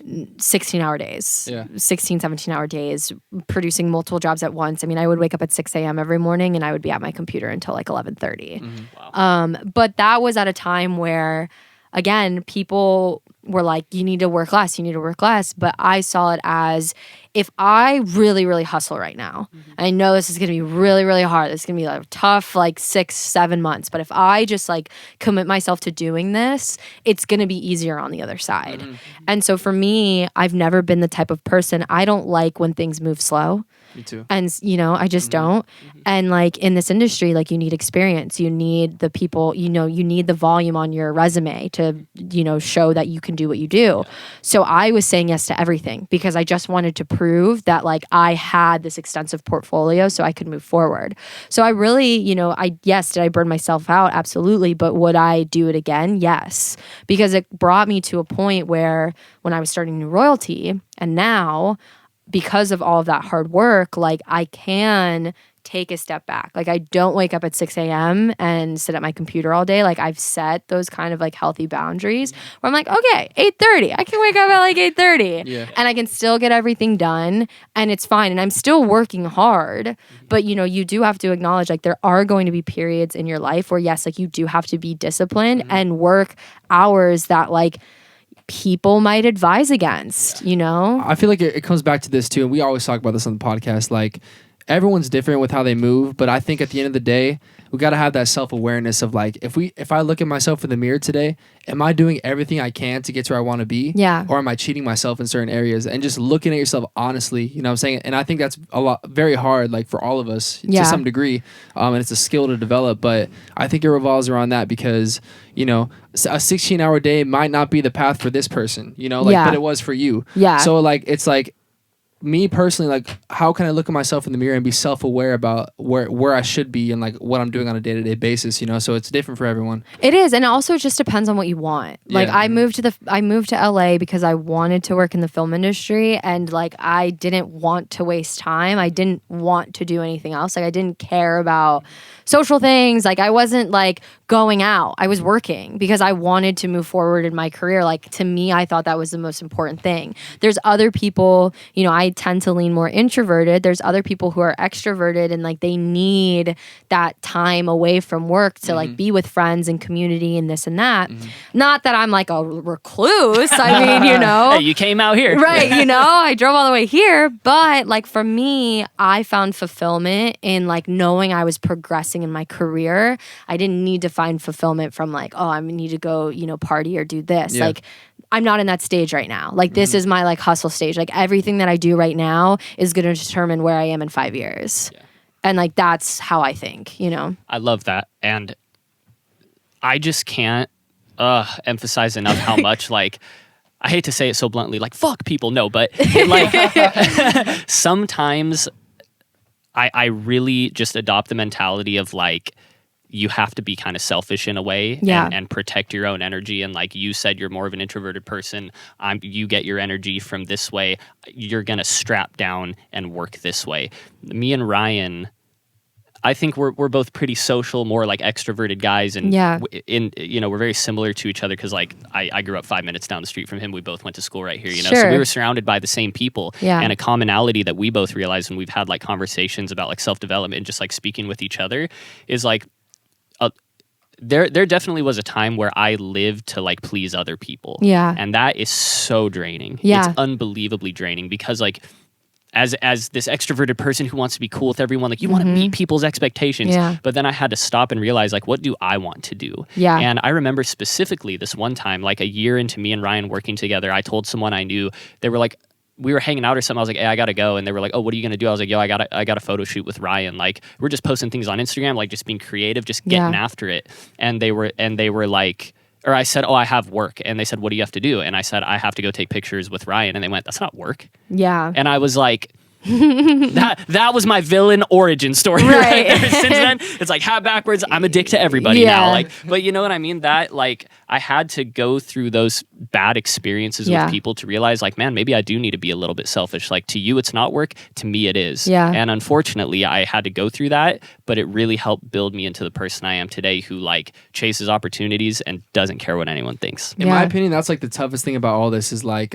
A: 16-hour days, 16, 17-hour days, producing multiple jobs at once. I mean, I would wake up at 6 a.m. every morning and I would be at my computer until like 11:30. Wow. But that was at a time where, again, people were like, you need to work less. But I saw it as, if I really, really hustle right now, I know this is going to be really, really hard. This is going to be like tough, like 6-7 months. But if I just like commit myself to doing this, it's going to be easier on the other side. And so for me, I've never been the type of person, I don't like when things move slow.
B: Me too.
A: And, you know, I just don't. And like in this industry, like you need experience. You need the people, you know, you need the volume on your resume to, you know, show that you can do what you do. So I was saying yes to everything because I just wanted to prove that like I had this extensive portfolio so I could move forward. So I really, you know, did I burn myself out? Absolutely. But would I do it again? Yes. Because it brought me to a point where when I was starting New Royalty, and now, because of all of that hard work, like I can take a step back. Like I don't wake up at 6 a.m. and sit at my computer all day. Like I've set those kind of like healthy boundaries where I'm like, okay, 8:30. I can wake up at like 8:30 and I can still get everything done and it's fine. And I'm still working hard, but you know, you do have to acknowledge like there are going to be periods in your life where yes, like you do have to be disciplined and work hours that like people might advise against, you know?
B: I feel like it comes back to this too, and we always talk about this on the podcast. Like, everyone's different with how they move, but I think at the end of the day, we got to have that self-awareness of like, if I look at myself in the mirror today, am I doing everything I can to get to where I want to be?
A: Yeah.
B: Or am I cheating myself in certain areas? And just looking at yourself honestly, you know what I'm saying? And I think that's very hard, like for all of us to some degree. And it's a skill to develop, but I think it revolves around that because, you know, a 16-hour day might not be the path for this person, you know, like, but it was for you.
A: Yeah.
B: So like, it's like, me personally, like, how can I look at myself in the mirror and be self-aware about where I should be and like what I'm doing on a day-to-day basis, you know? So it's different for everyone.
A: It is, and it also just depends on what you want. Like I moved to LA because I wanted to work in the film industry, and like I didn't want to waste time. I didn't want to do anything else. Like I didn't care about social things. Like I wasn't like going out. I was working because I wanted to move forward in my career. Like to me, I thought that was the most important thing. There's other people, you know, I tend to lean more introverted. There's other people who are extroverted and like they need that time away from work to like be with friends and community and this and that. Not that I'm like a recluse. I mean, you know.
D: Hey, you came out here.
A: Right, you know, I drove all the way here. But like for me, I found fulfillment in like knowing I was progressing in my career. I didn't need to find fulfillment from like, oh, I need to go, you know, party or do this.
B: Yeah.
A: Like I'm not in that stage right now. Like this is my like hustle stage. Like everything that I do right now is going to determine where I am in 5 years. Yeah. And like that's how I think, you know.
D: I love that. And I just can't emphasize enough how much like I hate to say it so bluntly, like fuck people. No, but like sometimes I really just adopt the mentality of like you have to be kind of selfish in a way and protect your own energy. And like you said, you're more of an introverted person. You get your energy from this way. You're going to strap down and work this way. Me and Ryan, I think we're both pretty social, more like extroverted guys. And you know, we're very similar to each other because like I grew up 5 minutes down the street from him. We both went to school right here, you know, so we were surrounded by the same people.
A: Yeah.
D: And a commonality that we both realized when we've had like conversations about like self-development and just like speaking with each other is like, there definitely was a time where I lived to like please other people.
A: Yeah.
D: And that is so draining.
A: Yeah.
D: It's unbelievably draining because like as this extroverted person who wants to be cool with everyone, like you want to meet people's expectations.
A: Yeah.
D: But then I had to stop and realize like, what do I want to do?
A: Yeah.
D: And I remember specifically this one time, like a year into me and Ryan working together, I told someone I knew, they were like, we were hanging out or something. I was like, hey, I gotta go. And they were like, oh, what are you gonna do? I was like, yo, I got a photo shoot with Ryan. Like, we're just posting things on Instagram, like just being creative, just getting after it. And they were like, or I said, oh, I have work. And they said, what do you have to do? And I said, I have to go take pictures with Ryan. And they went, that's not work.
A: Yeah.
D: And I was like, that was my villain origin story right there. Since then, it's like hat backwards. I'm a dick to everybody now. Like, but you know what I mean? That like I had to go through those bad experiences with people to realize like, man, maybe I do need to be a little bit selfish. Like to you, it's not work. To me, it is.
A: Yeah.
D: And unfortunately, I had to go through that, but it really helped build me into the person I am today, who like chases opportunities and doesn't care what anyone thinks.
B: In my opinion, that's like the toughest thing about all this is like,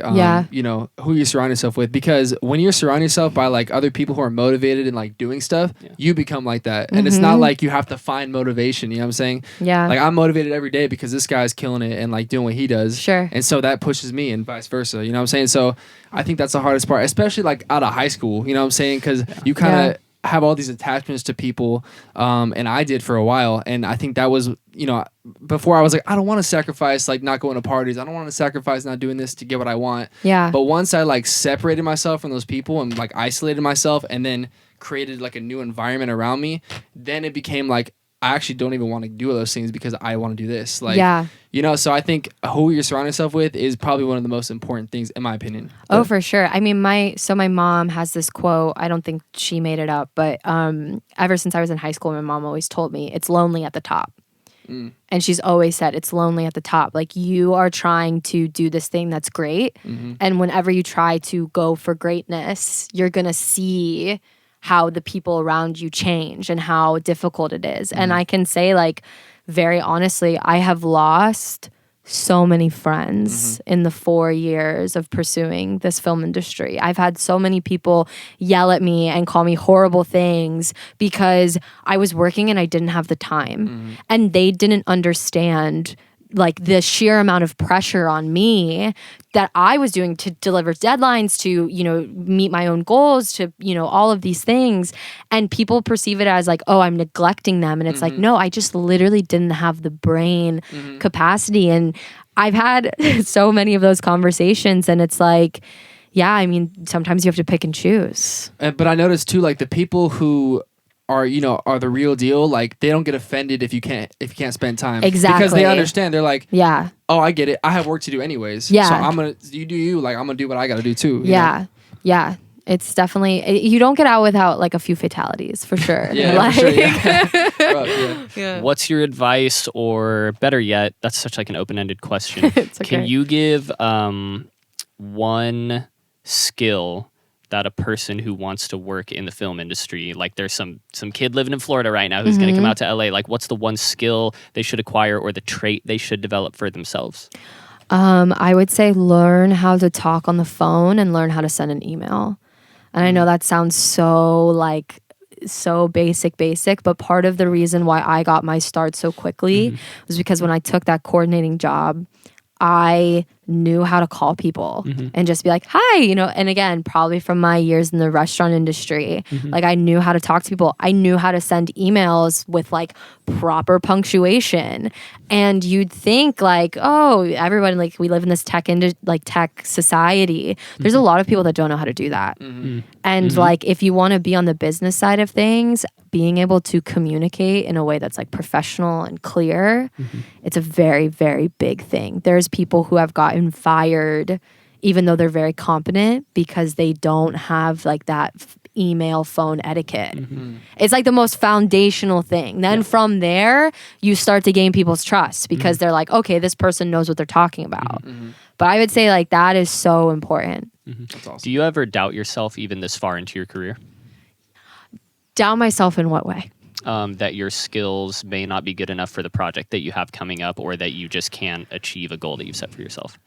B: you know, who you surround yourself with, because when you surround yourself by like other people who are motivated and like doing stuff, you become like that. And it's not like you have to find motivation, you know what I'm saying?
A: Yeah.
B: Like I'm motivated every day because this guy's killing it and like doing what he does.
A: Sure.
B: And so that pushes me and vice versa, you know what I'm saying? So I think that's the hardest part, especially like out of high school, you know what I'm saying? Because you kind of have all these attachments to people, and I did for a while. And I think that was, you know, before I was like, I don't want to sacrifice like not going to parties. I don't want to sacrifice not doing this to get what I want.
A: Yeah.
B: But once I like separated myself from those people and like isolated myself and then created like a new environment around me, then it became like, I actually don't even want to do those things because I want to do this. Like, you know, so I think who you surround yourself with is probably one of the most important things, in my opinion.
A: Oh, for sure. I mean, my mom has this quote. I don't think she made it up, but ever since I was in high school, my mom always told me it's lonely at the top. And she's always said it's lonely at the top. Like you are trying to do this thing that's great. And whenever you try to go for greatness, you're going to see how the people around you change and how difficult it is. And I can say like, very honestly, I have lost so many friends in the 4 years of pursuing this film industry. I've had so many people yell at me and call me horrible things because I was working and I didn't have the time. And they didn't understand like the sheer amount of pressure on me that I was doing to deliver deadlines, to, you know, meet my own goals, to, you know, all of these things. And people perceive it as like, oh, I'm neglecting them. And it's like, no, I just literally didn't have the brain capacity. And I've had so many of those conversations, and it's like, yeah, I mean, sometimes you have to pick and choose.
B: But I noticed too, like the people who are, you know, are the real deal, like they don't get offended if you can't spend time.
A: Exactly.
B: Because they understand. They're like,
A: yeah,
B: oh, I get it. I have work to do anyways.
A: Yeah.
B: So you do you, like I'm gonna do what I gotta do too.
A: Yeah.
B: know?
A: Yeah. It's definitely, you don't get out without like a few fatalities for sure.
B: Yeah,
A: like,
B: for sure, yeah. Bro, yeah.
D: What's your advice, or better yet, that's such like an open-ended question.
A: It's okay.
D: Can you give one skill that a person who wants to work in the film industry, like there's some kid living in Florida right now who's going to come out to LA, like what's the one skill they should acquire or the trait they should develop for themselves?
A: I would say learn how to talk on the phone and learn how to send an email. And I know that sounds so basic, but part of the reason why I got my start so quickly was because when I took that coordinating job, I knew how to call people and just be like, hi, you know, and again, probably from my years in the restaurant industry, like I knew how to talk to people. I knew how to send emails with like proper punctuation. And you'd think like, oh, everyone, like we live in this tech society. There's a lot of people that don't know how to do that. And like, if you want to be on the business side of things, being able to communicate in a way that's like professional and clear, it's a very, very big thing. There's people who have gotten fired even though they're very competent because they don't have like that email phone etiquette. It's like the most foundational thing. Then from there, you start to gain people's trust because they're like, okay, this person knows what they're talking about. But I would say like that is so important.
B: That's awesome.
D: Do you ever doubt yourself even this far into your career?
A: Doubt myself in what way?
D: That your skills may not be good enough for the project that you have coming up, or that you just can't achieve a goal that you've set for yourself?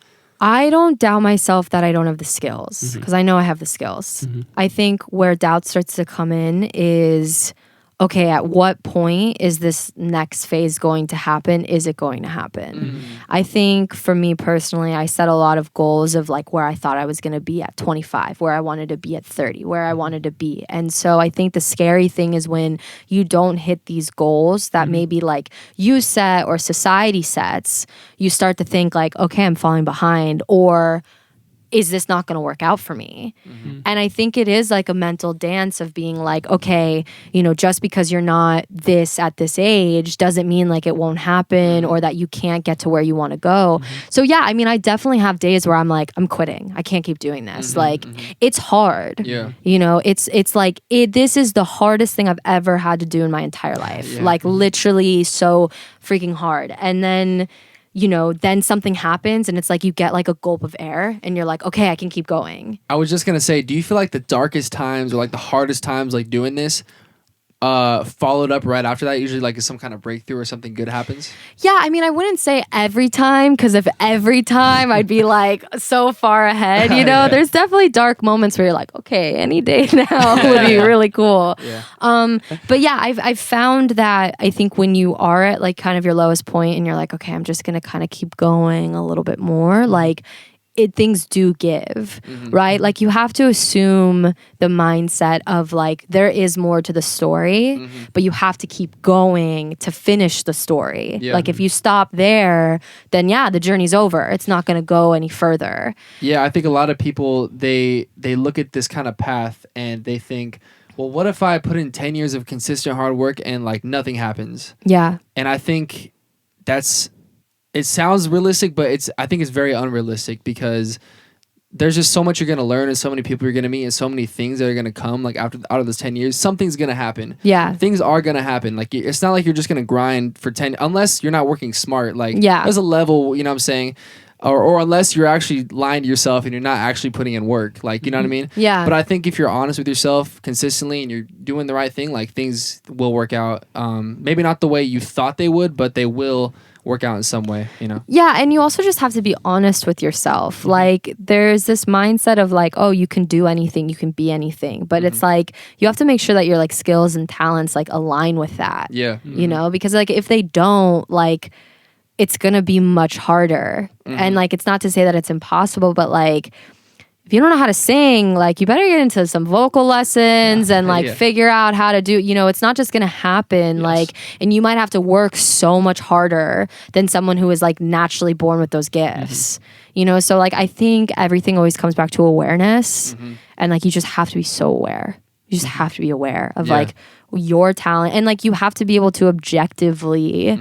A: I don't doubt myself that I don't have the skills because I know I have the skills. I think where doubt starts to come in is, okay, at what point is this next phase going to happen? Is it going to happen? I think for me personally, I set a lot of goals of like where I thought I was going to be at 25, where I wanted to be at 30, where I wanted to be. And so I think the scary thing is when you don't hit these goals that maybe like you set or society sets, you start to think like, okay, I'm falling behind, or is this not going to work out for me? And I think it is like a mental dance of being like, okay, you know, just because you're not this at this age doesn't mean like it won't happen or that you can't get to where you want to go. So yeah, I mean, I definitely have days where I'm like, I'm quitting. I can't keep doing this. Like it's hard.
B: Yeah.
A: You know, it's like this is the hardest thing I've ever had to do in my entire life. Like literally so freaking hard. And then, you know, then something happens and it's like you get like a gulp of air and you're like, okay, I can keep going.
B: I was just gonna say, do you feel like the darkest times or like the hardest times like doing this followed up right after that? Usually like some kind of breakthrough or something good happens?
A: Yeah, I mean, I wouldn't say every time, because if every time I'd be like so far ahead, you know, there's definitely dark moments where you're like, okay, any day now would be really cool. But yeah, I've found that I think when you are at like kind of your lowest point and you're like, okay, I'm just going to kind of keep going a little bit more, like things do give, right? Like you have to assume the mindset of like there is more to the story, but you have to keep going to finish the story. Like if you stop there, then yeah, the journey's over. It's not going to go any further.
B: Yeah, I think a lot of people, they look at this kind of path and they think, well, what if I put in 10 years of consistent hard work and like nothing happens?
A: Yeah.
B: And I think it sounds realistic, but I think it's very unrealistic because there's just so much you're going to learn and so many people you're going to meet and so many things that are going to come like out of those 10 years. Something's going to happen.
A: Yeah.
B: Things are going to happen. Like it's not like you're just going to grind for 10 unless you're not working smart. Like there's a level, you know what I'm saying? Or unless you're actually lying to yourself and you're not actually putting in work. Like, you know what I mean?
A: Yeah.
B: But I think if you're honest with yourself consistently and you're doing the right thing, like things will work out. Maybe not the way you thought they would, but they will work out in some way, you know?
A: Yeah, and you also just have to be honest with yourself. Like, there's this mindset of like, oh, you can do anything, you can be anything. But it's like, you have to make sure that your like skills and talents like align with that.
B: Yeah.
A: You know? Because like, if they don't, like, it's gonna be much harder. And like, it's not to say that it's impossible, but like, if you don't know how to sing, like, you better get into some vocal lessons and like figure out how to do, you know, it's not just gonna happen. Like, and you might have to work so much harder than someone who is like naturally born with those gifts, you know? So like, I think everything always comes back to awareness, and like, you just have to be so aware. You just have to be aware of like your talent, and like, you have to be able to objectively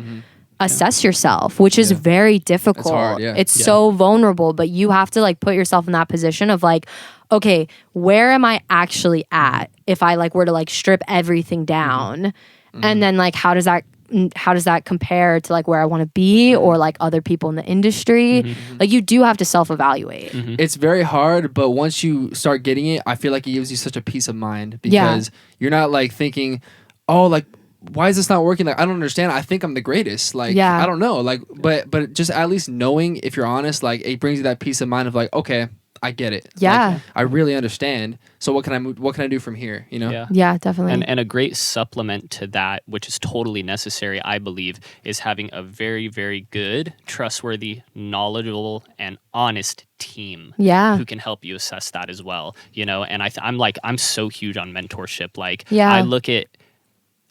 A: assess yourself, which is very difficult. It's hard, it's so vulnerable, but you have to like put yourself in that position of like, okay, where am I actually at if I like were to like strip everything down, and then like how does that compare to like where I want to be or like other people in the industry? Like, you do have to self-evaluate.
B: It's very hard, but once you start getting it, I feel like it gives you such a peace of mind, because you're not like thinking, oh, like, why is this not working? Like, I don't understand. I think I'm the greatest. Like, I don't know. Like, but just at least knowing, if you're honest, like, it brings you that peace of mind of like, okay, I get it.
A: Yeah.
B: Like, I really understand. So what can I do from here? You know?
A: Yeah, definitely.
D: And a great supplement to that, which is totally necessary, I believe, is having a very, very good, trustworthy, knowledgeable, and honest team who can help you assess that as well. You know, and I'm so huge on mentorship. Like, I look at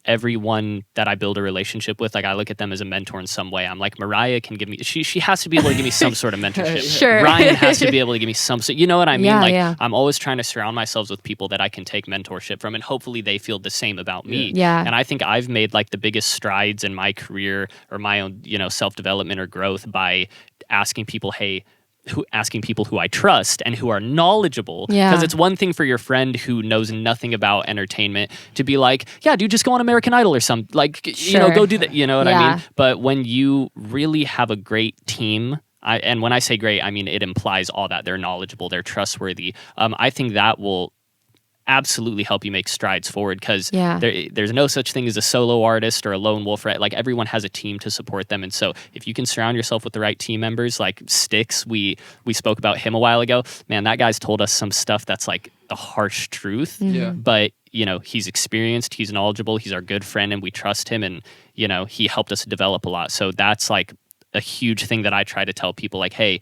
D: everyone that I build a relationship with, like, I look at them as a mentor in some way. I'm like, Mariah can give me, she has to be able to give me some sort of mentorship.
A: Sure.
D: Ryan has to be able to give me some, so you know what I mean? I'm always trying to surround myself with people that I can take mentorship from, and hopefully they feel the same about me.
A: Yeah.
D: And I think I've made like the biggest strides in my career or my own, you know, self-development or growth by asking people, asking people who I trust and who are knowledgeable. Because it's one thing for your friend who knows nothing about entertainment to be like, yeah, dude, just go on American Idol or something. Like, you know, go do that. You know what I mean? But when you really have a great team, and when I say great, I mean, it implies all that. They're knowledgeable, they're trustworthy. I think that will absolutely help you make strides forward, because there's no such thing as a solo artist or a lone wolf, right? Like, everyone has a team to support them, and so if you can surround yourself with the right team members, like Styx, we spoke about him a while ago. Man, that guy's told us some stuff that's like the harsh truth, but you know, he's experienced, he's knowledgeable, he's our good friend, and we trust him, and you know, he helped us develop a lot. So that's like a huge thing that I try to tell people, like, hey,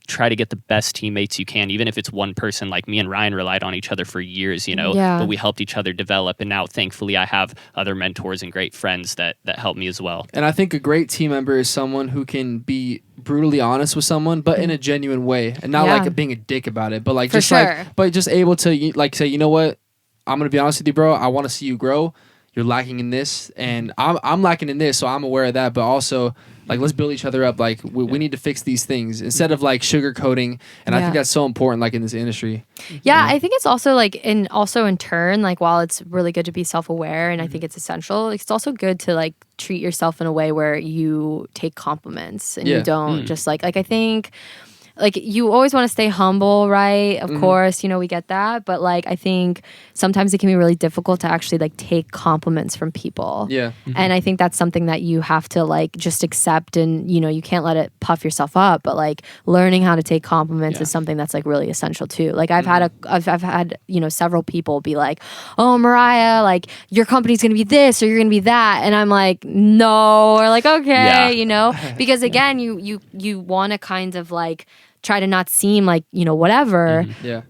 D: try to get the best teammates you can, even if it's one person. Like, me and Ryan relied on each other for years, you know, but we helped each other develop. And now, thankfully, I have other mentors and great friends that help me as well.
B: And I think a great team member is someone who can be brutally honest with someone, but in a genuine way, and not like being a dick about it, but like but just able to like say, you know what, I'm gonna be honest with you, bro. I want to see you grow. You're lacking in this, and I'm lacking in this, so I'm aware of that. But also, like, let's build each other up. Like, we need to fix these things instead of like sugarcoating. And I think that's so important, like, in this industry.
A: Yeah, I think it's also like, in turn, like, while it's really good to be self-aware, and I think it's essential, it's also good to like treat yourself in a way where you take compliments and you don't just like I think, like, you always want to stay humble, right? Of course, you know, we get that. But like, I think sometimes it can be really difficult to actually like take compliments from people. Yeah. And I think that's something that you have to like just accept, and, you know, you can't let it puff yourself up, but like learning how to take compliments is something that's like really essential too. Like, I've had, you know, several people be like, oh, Mariah, like, your company's going to be this or you're going to be that. And I'm like, no, or like, okay, you know, because again, you want to kind of like try to not seem like, you know, whatever.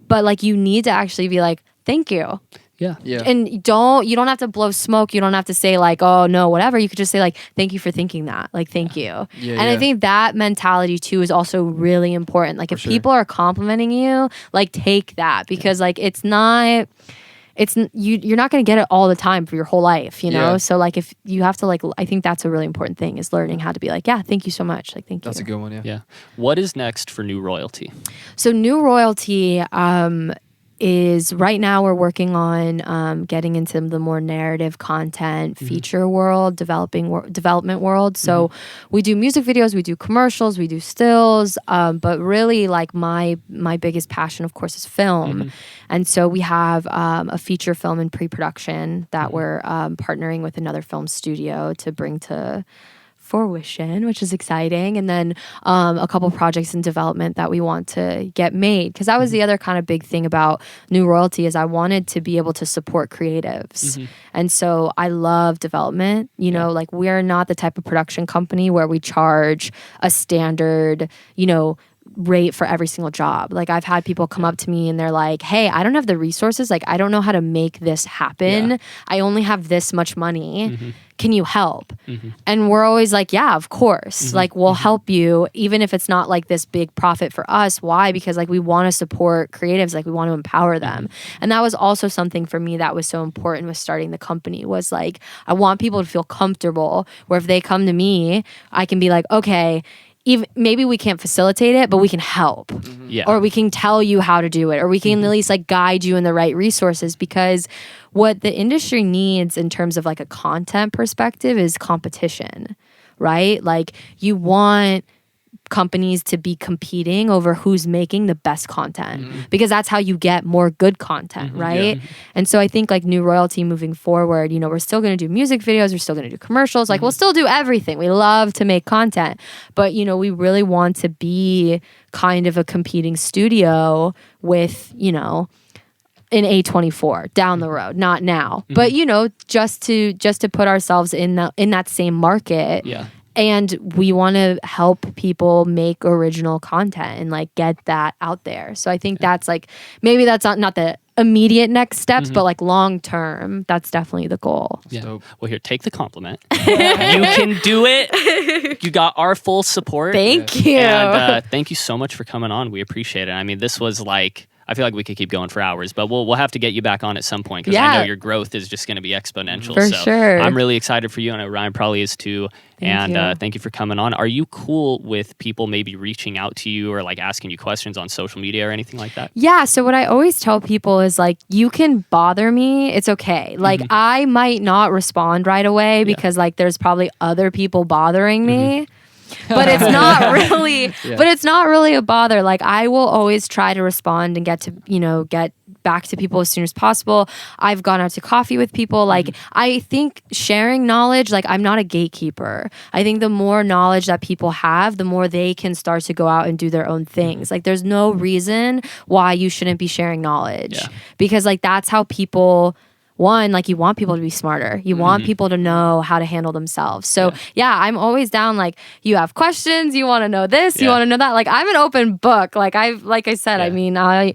A: But like, you need to actually be like, thank you. Yeah. And you don't have to blow smoke. You don't have to say like, oh no, whatever. You could just say like, thank you for thinking that. Like, thank you. I think that mentality too is also really important. Like, if people are complimenting you, like, take that, because like, you're not going to get it all the time for your whole life, you know? So like, if you have to like, I think that's a really important thing, is learning how to be like, yeah, thank you so much. Like, thank you.
B: That's a good one. Yeah.
D: What is next for New Royalty?
A: So New Royalty, is right now we're working on getting into the more narrative content, feature world, development world. So we do music videos, we do commercials, we do stills, but really like my biggest passion, of course, is film. And so we have a feature film in pre-production that we're partnering with another film studio to bring to fruition, which is exciting. And then a couple projects in development that we want to get made. Because that was the other kind of big thing about New Royalty is I wanted to be able to support creatives. And so I love development. You know, like we're not the type of production company where we charge a standard, you know, rate for every single job. Like I've had people come up to me and they're like, hey, I don't have the resources. Like I don't know how to make this happen. I only have this much money. Can you help? And we're always like, yeah, of course. Like we'll help you even if it's not like this big profit for us. Why? Because like we want to support creatives. Like we want to empower them. And that was also something for me that was so important with starting the company was like, I want people to feel comfortable where if they come to me, I can be like, okay, even maybe we can't facilitate it, but we can help. Or we can tell you how to do it, or we can at least like guide you in the right resources, because what the industry needs in terms of like a content perspective is competition, right? Like you want companies to be competing over who's making the best content because that's how you get more good content, right? And so I think like New Royalty moving forward, you know, we're still going to do music videos, we're still going to do commercials, like we'll still do everything. We love to make content, but you know, we really want to be kind of a competing studio with, you know, an A24 down the road, not now, but you know, just to put ourselves in that same market. And we want to help people make original content and like get that out there. So I think that's like, maybe that's not the immediate next steps, but like long term, that's definitely the goal.
D: Well, here, take the compliment. You can do it. You got our full support.
A: Thank you.
D: And thank you so much for coming on. We appreciate it. I mean, this was like, I feel like we could keep going for hours, but we'll have to get you back on at some point because I know your growth is just going to be exponential.
A: For sure.
D: I'm really excited for you, and Ryan probably is too. Thank you for coming on. Are you cool with people maybe reaching out to you or like asking you questions on social media or anything like that?
A: Yeah. So what I always tell people is like, you can bother me. It's okay. Like I might not respond right away because like there's probably other people bothering me. But it's not really but it's not really a bother. Like I will always try to respond and get back to people as soon as possible. I've gone out to coffee with people. Like I think sharing knowledge, like I'm not a gatekeeper. I think the more knowledge that people have, the more they can start to go out and do their own things. Like there's no reason why you shouldn't be sharing knowledge because like that's how people like you want people to be smarter. You want people to know how to handle themselves. So I'm always down. Like you have questions, you want to know this, you want to know that. Like I'm an open book. Like I said, I mean, I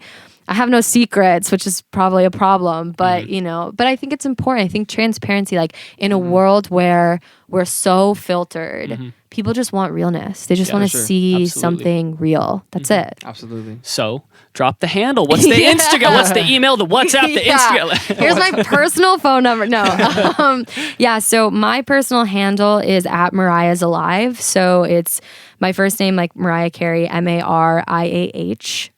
A: have no secrets, which is probably a problem, but you know, but I think it's important. I think transparency, like in a world where we're so filtered, people just want realness. They just want to see something real. That's it.
B: Absolutely.
D: So drop the handle. What's the Instagram? What's the email? The WhatsApp? The Instagram?
A: Here's my personal phone number. No. So my personal handle is at Mariah's Alive. So it's my first name, like Mariah Carey, MARIAH.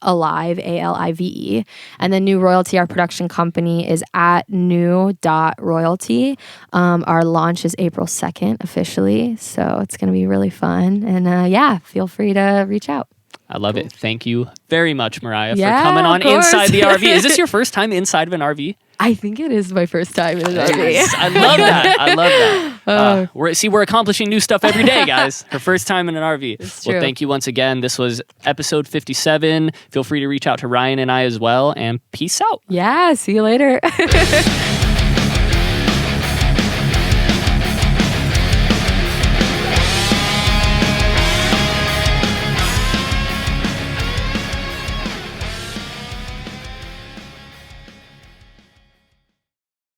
A: Alive, ALIVE. And then New Royalty, our production company, is at new.royalty. Our launch is April 2nd officially. So it's going to be really fun. And feel free to reach out.
D: I love it. Thank you very much, Mariah, for coming on Inside the RV. Is this your first time inside of an RV?
A: I think it is my first time in an RV.
D: I love that. I love that. We're accomplishing new stuff every day, guys. Her first time in an RV.
A: It's true.
D: Well, thank you once again. This was episode 57. Feel free to reach out to Ryan and I as well. And peace out.
A: Yeah, see you later.